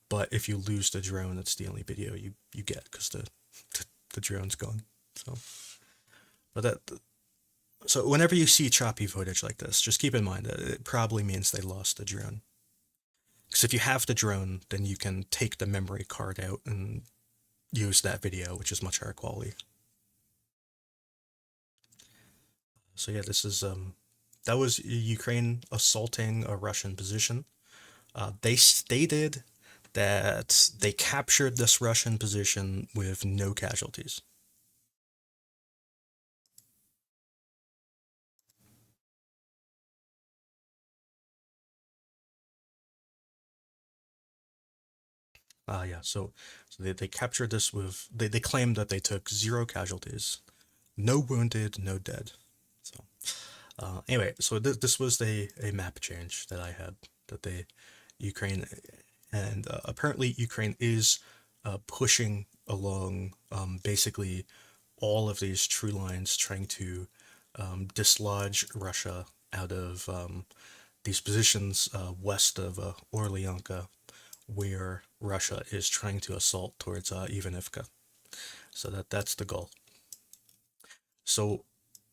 S1: But if you lose the drone, it's the only video you get because the drone's gone. So, but that so whenever you see choppy footage like this, just keep in mind that it probably means they lost the drone. Because if you have the drone, then you can take the memory card out and use that video, which is much higher quality. So yeah, this is that was Ukraine assaulting a Russian position. They stated that they captured this Russian position with no casualties. Yeah, so they captured this with they claimed that they took 0 casualties, no wounded, no dead. So anyway, so this was a map change that I had that they Ukraine and apparently Ukraine is pushing along basically all of these true lines, trying to dislodge Russia out of these positions west of Orlyanka, where Russia is trying to assault towards Ivanivka. So that's the goal. So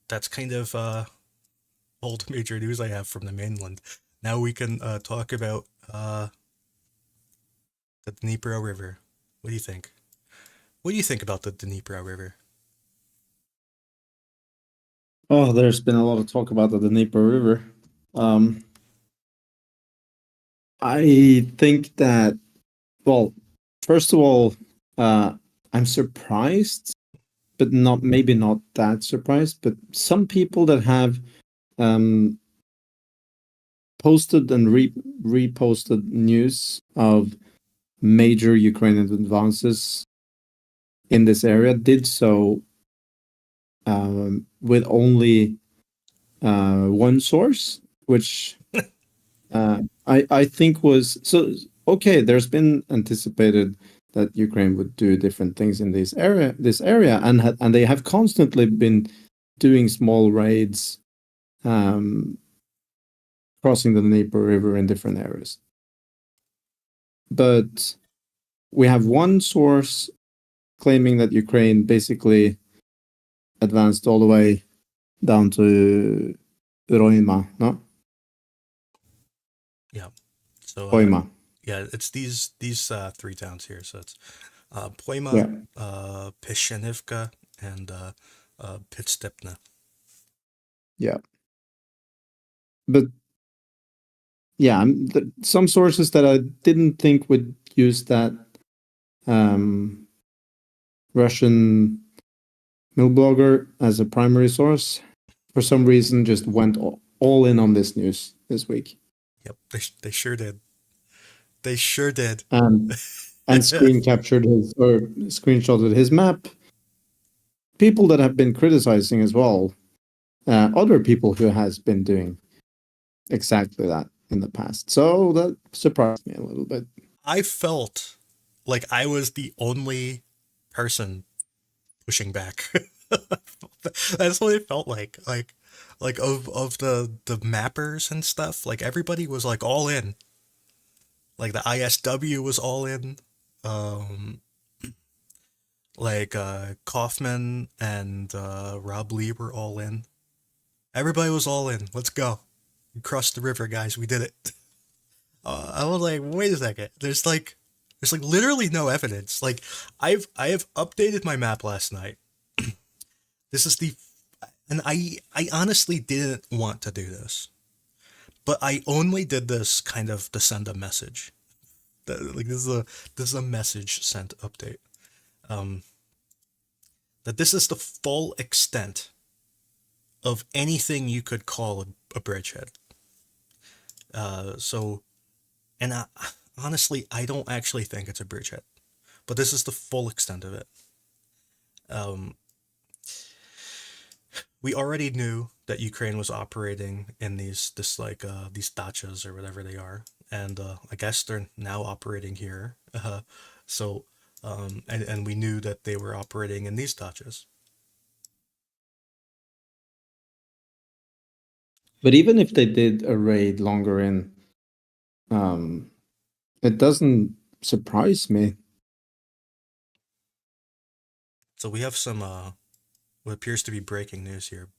S1: that's kind of all the major news I have from the mainland. Now we can talk about the Dnipro River. What do you think? What do you think about the Dnipro River?
S2: Oh, there's been a lot of talk about the Dnipro River. Um, I think that, well, first of all, I'm surprised, but not maybe not that surprised. But some people that have um, posted and reposted news of major Ukrainian advances in this area did so with only one source, which I think was so okay. There's been anticipated that Ukraine would do different things in this area, and they have constantly been doing small raids, um, crossing the Dnipro River in different areas. But we have one source claiming that Ukraine basically advanced all the way down to Roima, no?
S1: Yeah. So
S2: Roima.
S1: yeah, it's these 3 towns here. So it's Poima,
S2: Yeah.
S1: Peshenivka, and Pitstepna.
S2: Yeah. But yeah, some sources that I didn't think would use that Russian mill blogger as a primary source, for some reason just went all in on this news this week.
S1: Yep, they sure did. They sure did.
S2: And screen captured his or screenshotted his map. People that have been criticizing as well, other people who has been doing exactly that in the past. So that surprised me a little bit.
S1: I felt like I was the only person pushing back. That's what it felt like. Like of the mappers and stuff. Like everybody was like all in. Like the ISW was all in. Um, like Kaufman and Rob Lee were all in. Everybody was all in. Let's go. We crossed the river, guys. We did it. I was like, wait a second. There's like literally no evidence. Like I have updated my map last night. This is the and I honestly didn't want to do this. But I only did this kind of to send a message. Like this is a message sent update. Um that this is the full extent of anything you could call a bridgehead. So and honestly, I don't actually think it's a bridgehead, but this is the full extent of it. Um, we already knew that Ukraine was operating in these dachas or whatever they are, and I guess they're now operating here. So and we knew that they were operating in these dachas.
S2: But even if they did a raid longer in, it doesn't surprise me.
S1: So we have some what appears to be breaking news here.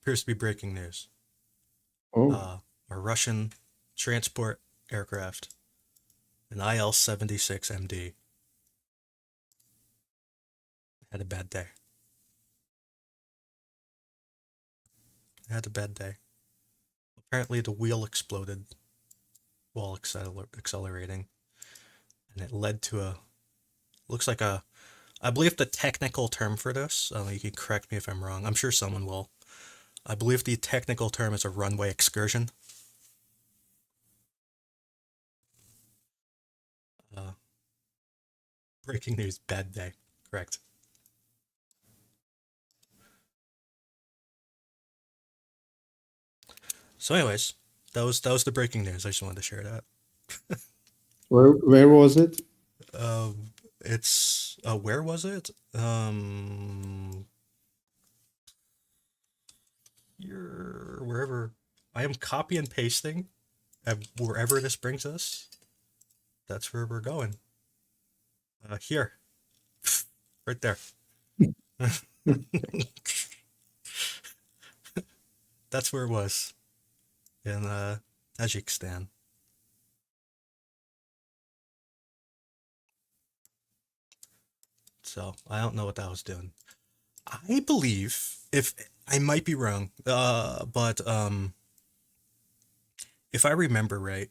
S1: Appears to be breaking news.
S2: Oh,
S1: A Russian transport aircraft, an IL-76MD, had a bad day. Had a bad day. Apparently, the wheel exploded while accelerating, and it led to looks like a. I believe the technical term for this. You can correct me if I'm wrong. I'm sure someone will. I believe the technical term is a runway excursion. Uh, Breaking news: bad day. Correct. So, anyways, that was the breaking news. I just wanted to share that.
S2: where was it?
S1: It's where was it? Here, wherever. I am copy and pasting, and wherever this brings us, that's where we're going. Here, right there. That's where it was in Tajikistan. So I don't know what that was doing. I believe, if I might be wrong, but if I remember right,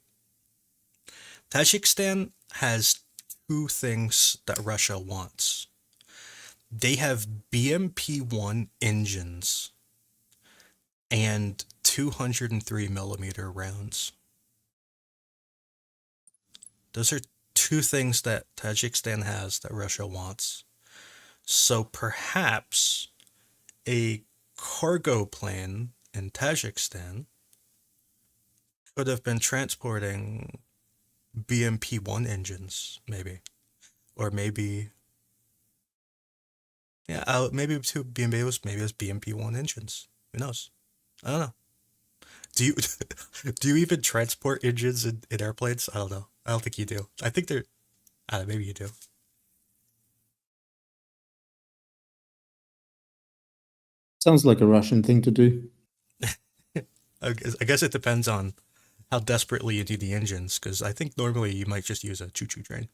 S1: Tajikistan has two things that Russia wants. They have BMP-1 engines and 203mm rounds. Those are two things that Tajikistan has that Russia wants. So perhaps a cargo plane in Tajikistan could have been transporting BMP-1 engines, maybe. Or maybe, yeah, maybe two maybe it was BMP-1 engines. Who knows? I don't know. Do you do you even transport engines in airplanes? I don't know. I don't think you do. I think they're. I don't know, maybe you do.
S2: Sounds like a Russian thing to do.
S1: I guess it depends on how desperately you need the engines, because I think normally you might just use a choo-choo train.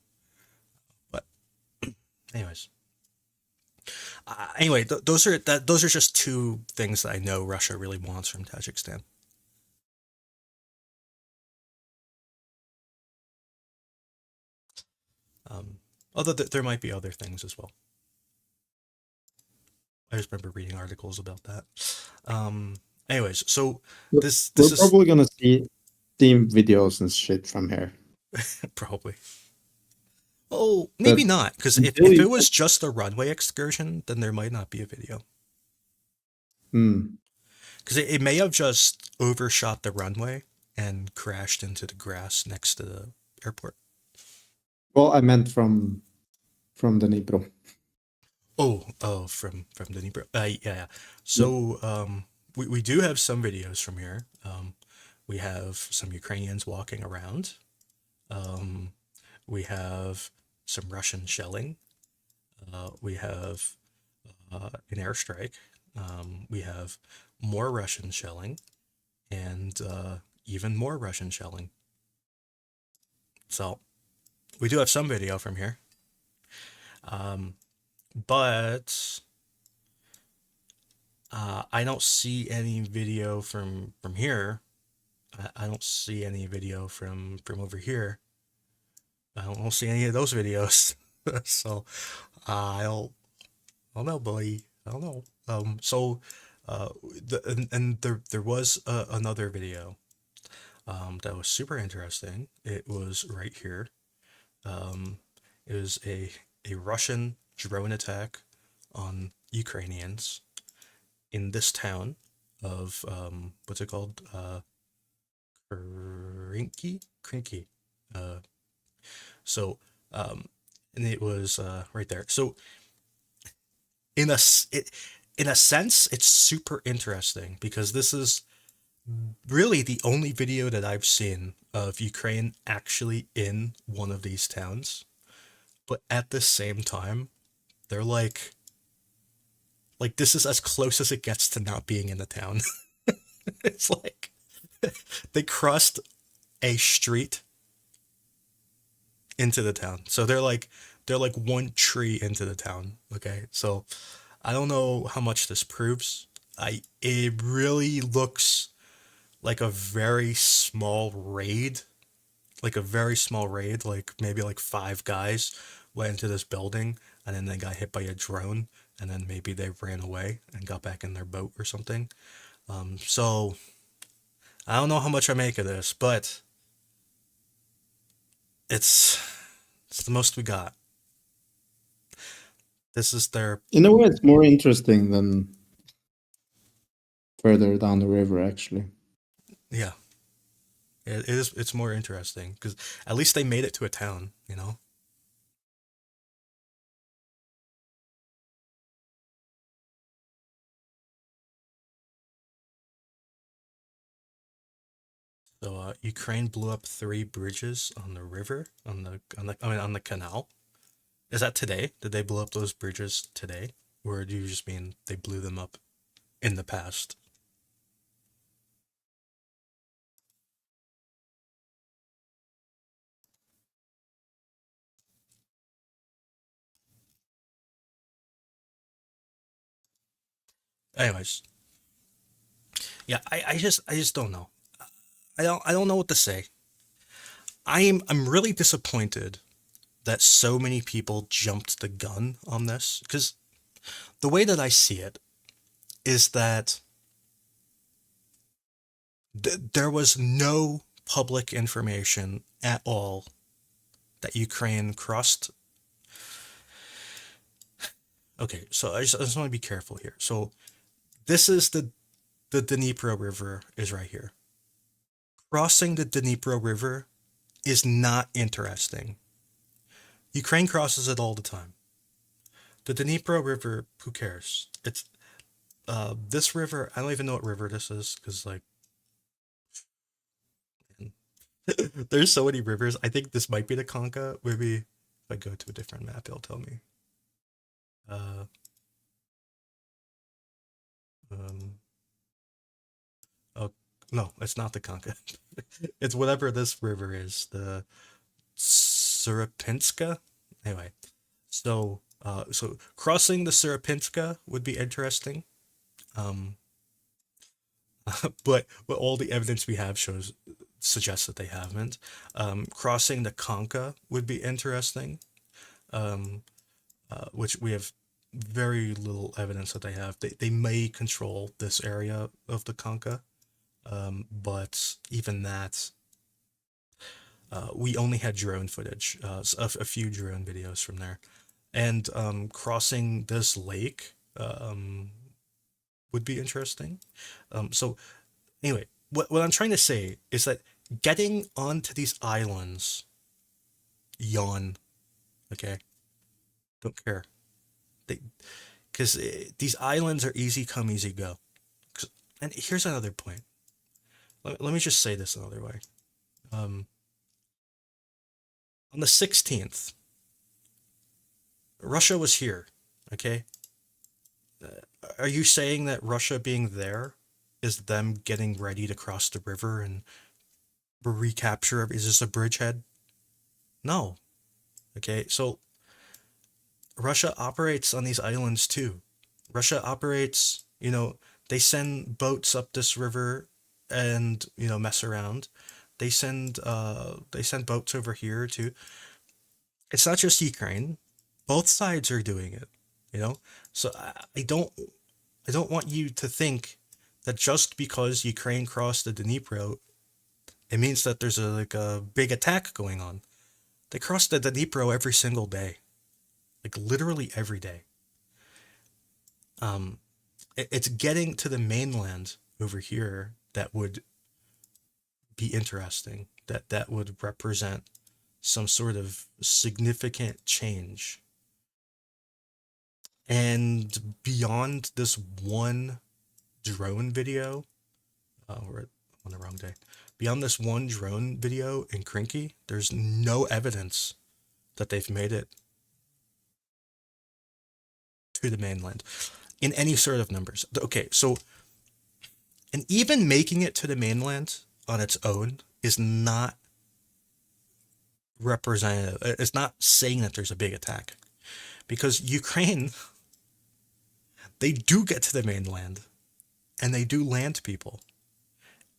S1: But, anyways, those are just two things that I know Russia really wants from Tajikistan. Although there might be other things as well. I just remember reading articles about that. Um, anyways, so
S2: We're
S1: this
S2: we're
S1: is
S2: probably gonna see Steam videos and shit from here.
S1: probably. Oh, maybe
S2: But
S1: not, because
S2: until
S1: if
S2: you
S1: it was just a runway excursion, then there might not be a video.
S2: Hmm.
S1: Because it may have just overshot the runway and crashed into the grass next to the airport.
S2: Well, I meant from the Dnipro.
S1: Oh, from Dnipro. Yeah.
S2: Yeah.
S1: So we do have some videos from here. We have some Ukrainians walking around. Um, we have some Russian shelling. We have an airstrike. We have more Russian shelling and even more Russian shelling. So we do have some video from here. But I don't see any video from here. I don't see any video from over here. I don't see any of those videos. So I don't know, boy. I don't know. And there was another video that was super interesting. It was right here. Um, it was a Russian drone attack on Ukrainians in this town of what's it called? Krinky. Uh, so and it was right there. So in a in a sense, it's super interesting because this is really the only video that I've seen of Ukraine actually in one of these towns. But at the same time, they're like this is as close as it gets to not being in the town. It's like they crossed a street into the town. So they're like one tree into the town. Okay. So I don't know how much this proves. It really looks like a very small raid. Like a very small raid, like maybe like five guys went into this building and then they got hit by a drone and then maybe they ran away and got back in their boat or something. So I don't know how much I make of this, but it's it's the most we got. This is their
S2: In a way, it's more interesting than further down the river, actually.
S1: yeah. It is. It's more interesting because at least they made it to a town. So Ukraine blew up three bridges on the river on the canal. Is that today? Did they blow up those bridges today, or do you just mean they blew them up in the past? Anyways, yeah, I just don't know. I don't know what to say. I'm really disappointed that so many people jumped the gun on this because the way that I see it is that there was no public information at all that Ukraine crossed. Okay, so I just want to be careful here. So this is the Dnipro River is right here. Crossing the Dnipro River is not interesting. Ukraine crosses it all the time. The Dnipro River, who cares? It's this river. I don't even know what river this is because like there's so many rivers. I think this might be the Conca. Maybe if I go to a different map, it'll tell me. Uh, um, oh no, it's not the Conca. It's whatever this river is. The Surapinska. Anyway, so crossing the Surapinska would be interesting. Um, but all the evidence we have shows suggests that they haven't. Crossing the Conca would be interesting. which we have very little evidence that they have. They may control this area of the Kanka, but even that, we only had drone footage, a few drone videos from there. And crossing this lake would be interesting. So anyway, what I'm trying to say is that getting onto these islands, yawn, okay? Don't care. Because these islands are easy come, easy go. And here's another point. Let me just say this another way. On the 16th, Russia was here, okay? Are you saying that Russia being there is them getting ready to cross the river and recapture? Is this a bridgehead? No. Okay, so Russia operates on these islands too. Russia operates, they send boats up this river and, mess around. They send boats over here too. It's not just Ukraine. Both sides are doing it, So I don't want you to think that just because Ukraine crossed the Dnipro, it means that there's a big attack going on. They cross the Dnipro every single day, like literally every day. It's getting to the mainland over here that would be interesting. That would represent some sort of significant change. And beyond this one drone video, we're on the wrong day. Beyond this one drone video in Krinky, there's no evidence that they've made it to the mainland in any sort of numbers. Okay, so, and even making it to the mainland on its own is not representative. It's not saying that there's a big attack, because Ukraine, they do get to the mainland and they do land people.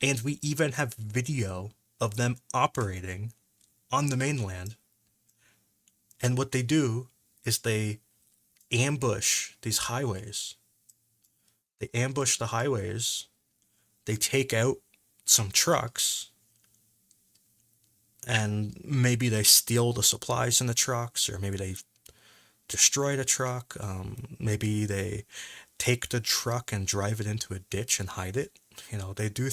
S1: And we even have video of them operating on the mainland. And what they do is they ambush these highways. They ambush the highways. They take out some trucks. And maybe they steal the supplies in the trucks, or maybe they destroy the truck. Maybe they take the truck and drive it into a ditch and hide it. They do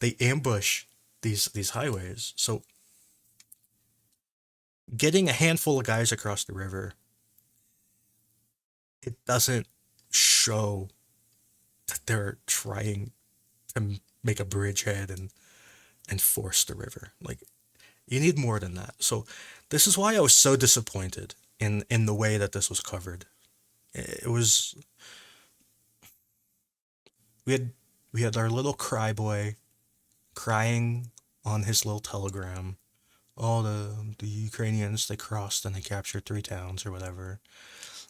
S1: they ambush these highways. So getting a handful of guys across the river, it doesn't show that they're trying to make a bridgehead and force the river. Like, you need more than that. So this is why I was so disappointed in the way that this was covered. It was, we had our little cry boy crying on his little telegram. Oh, the Ukrainians, they crossed and they captured 3 towns or whatever.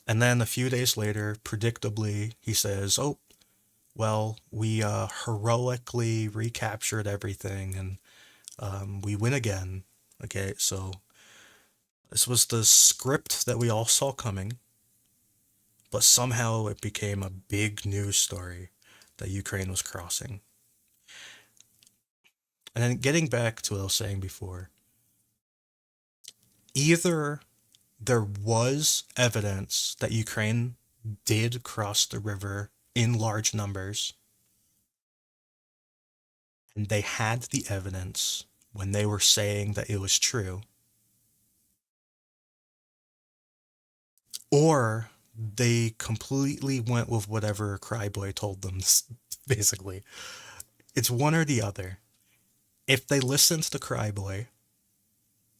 S1: And then a few days later, predictably, he says, oh, well, we heroically recaptured everything and we win again. Okay, so this was the script that we all saw coming, but somehow it became a big news story that Ukraine was crossing. And then getting back to what I was saying before, either there was evidence that Ukraine did cross the river in large numbers, and they had the evidence when they were saying that it was true, or they completely went with whatever Cryboy told them, basically. It's one or the other. If they listened to Cryboy,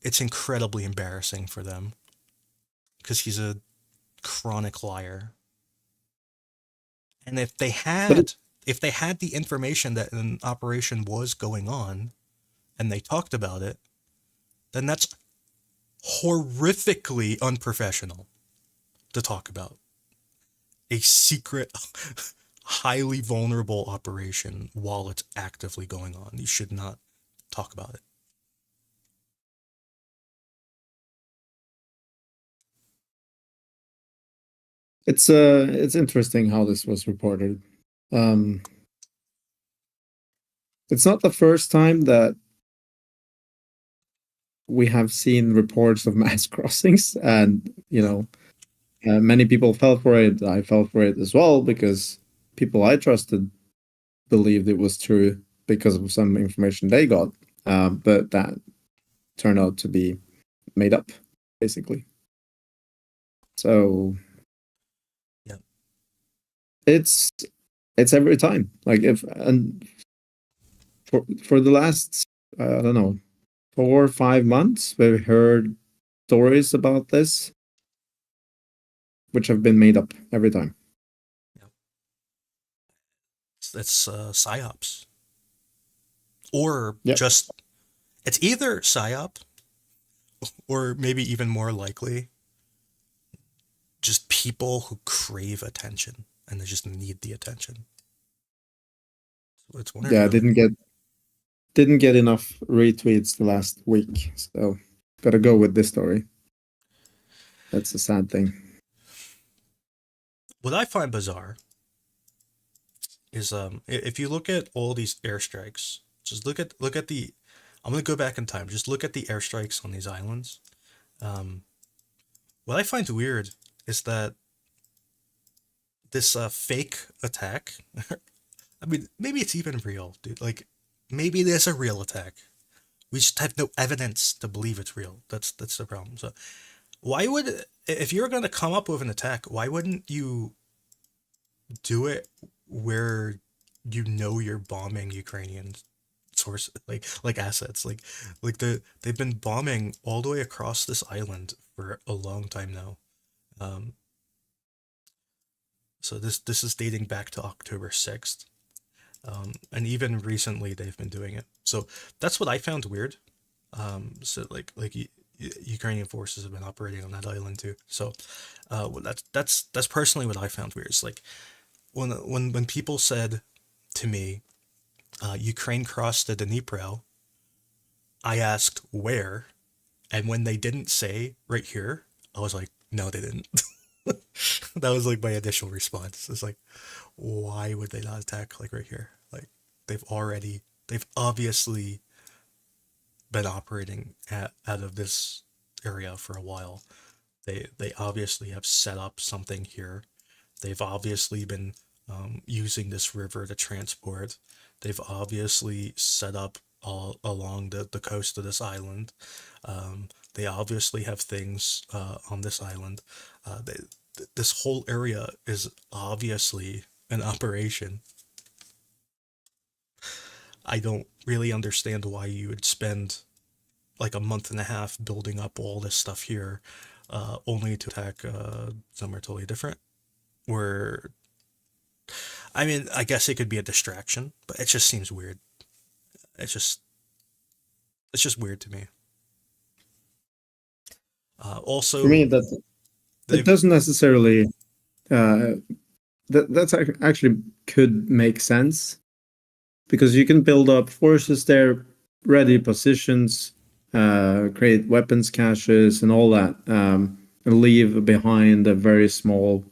S1: it's incredibly embarrassing for them, because he's a chronic liar. And if they had the information that an operation was going on and they talked about it, then that's horrifically unprofessional to talk about. A secret, highly vulnerable operation while it's actively going on. You should not talk about it.
S2: It's interesting how this was reported. Um, it's not the first time that we have seen reports of mass crossings, and many people fell for it. I fell for it as well because people I trusted believed it was true because of some information they got, but that turned out to be made up, basically. So
S1: Yeah.
S2: it's every time. Like if and for the last I don't know 4 or 5 months, we've heard stories about this, which have been made up every time.
S1: Yeah. It's psyops, or
S2: Yep.
S1: just it's either psyop or maybe even more likely just people who crave attention and they just need the attention. So it's one or
S2: Yeah,
S1: the
S2: I
S1: other.
S2: didn't get enough retweets the last week, so gotta go with this story. That's a sad thing.
S1: What I find bizarre is if you look at all these airstrikes, just look at the I'm gonna go back in time. Just look at the airstrikes on these islands. Um, what I find weird is that this fake attack. I mean, maybe it's even real, dude. Like, maybe there's a real attack. We just have no evidence to believe it's real. That's the problem. So, why would if you're gonna come up with an attack, why wouldn't you do it where you know you're bombing Ukrainian source like assets they've been bombing all the way across this island for a long time now. Um, so this is dating back to October 6th. And even recently they've been doing it. So that's what I found weird. So Ukrainian forces have been operating on that island too. So well, that's personally what I found weird. It's like when people said to me, Ukraine crossed the Dnipro, I asked where, and when they didn't say right here, I was like, no, they didn't. That was like my initial response. It's like, why would they not attack like right here? Like they've obviously been operating out of this area for a while. They obviously have set up something here. They've obviously been using this river to transport. They've obviously set up all along the coast of this island. They obviously have things on this island. This whole area is obviously an operation. I don't really understand why you would spend like a month and a half building up all this stuff here, only to attack somewhere totally different. Where I mean, I guess it could be a distraction, but it just seems weird. It's just it's just weird to me.
S2: For
S1: Also,
S2: me, that it
S1: they've
S2: doesn't necessarily uh, actually could make sense because you can build up forces there, ready positions, create weapons caches, and all that, and leave behind a very small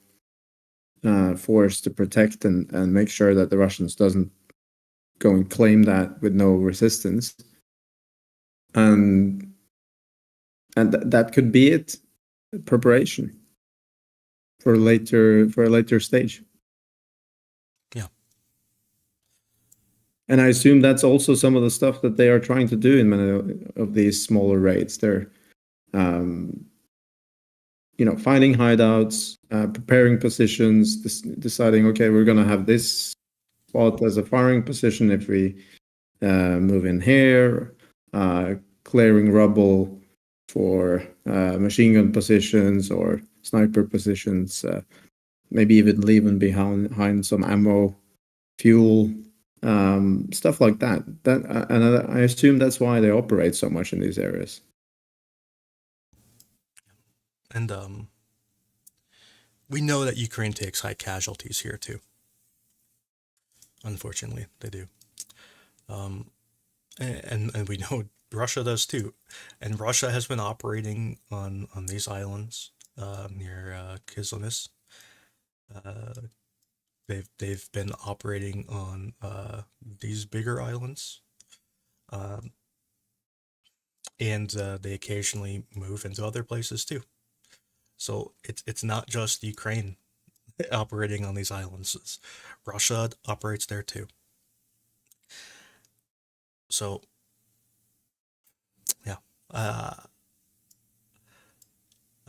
S2: force to protect and make sure that the Russians doesn't go and claim that with no resistance. And that could be it, preparation for a later stage.
S1: yeah
S2: And I assume that's also some of the stuff that they are trying to do in many of these smaller raids. They're, um, finding hideouts, preparing positions, deciding, okay, we're going to have this spot as a firing position if we move in here, clearing rubble for machine gun positions or sniper positions, maybe even leaving behind some ammo, fuel, stuff like that. And I assume that's why they operate so much in these areas.
S1: and we know that Ukraine takes high casualties here too. Unfortunately, they do. Um, and we know Russia does too. And Russia has been operating on these islands near Kislemis. Uh, they've been operating on these bigger islands, um, and they occasionally move into other places too. So it's not just Ukraine operating on these islands. Russia operates there too. So yeah, I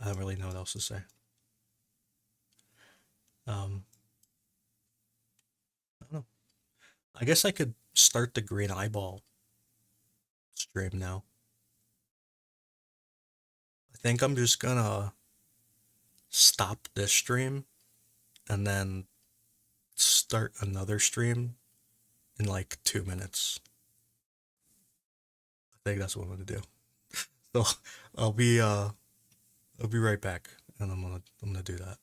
S1: don't really know what else to say. I don't know. I guess I could start the green eyeball stream now. I think I'm just gonna stop this stream and then start another stream in like 2 minutes. I think that's what I'm gonna do. So I'll be uh I'll be right back and I'm gonna do that.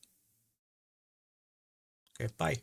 S1: Okay, bye.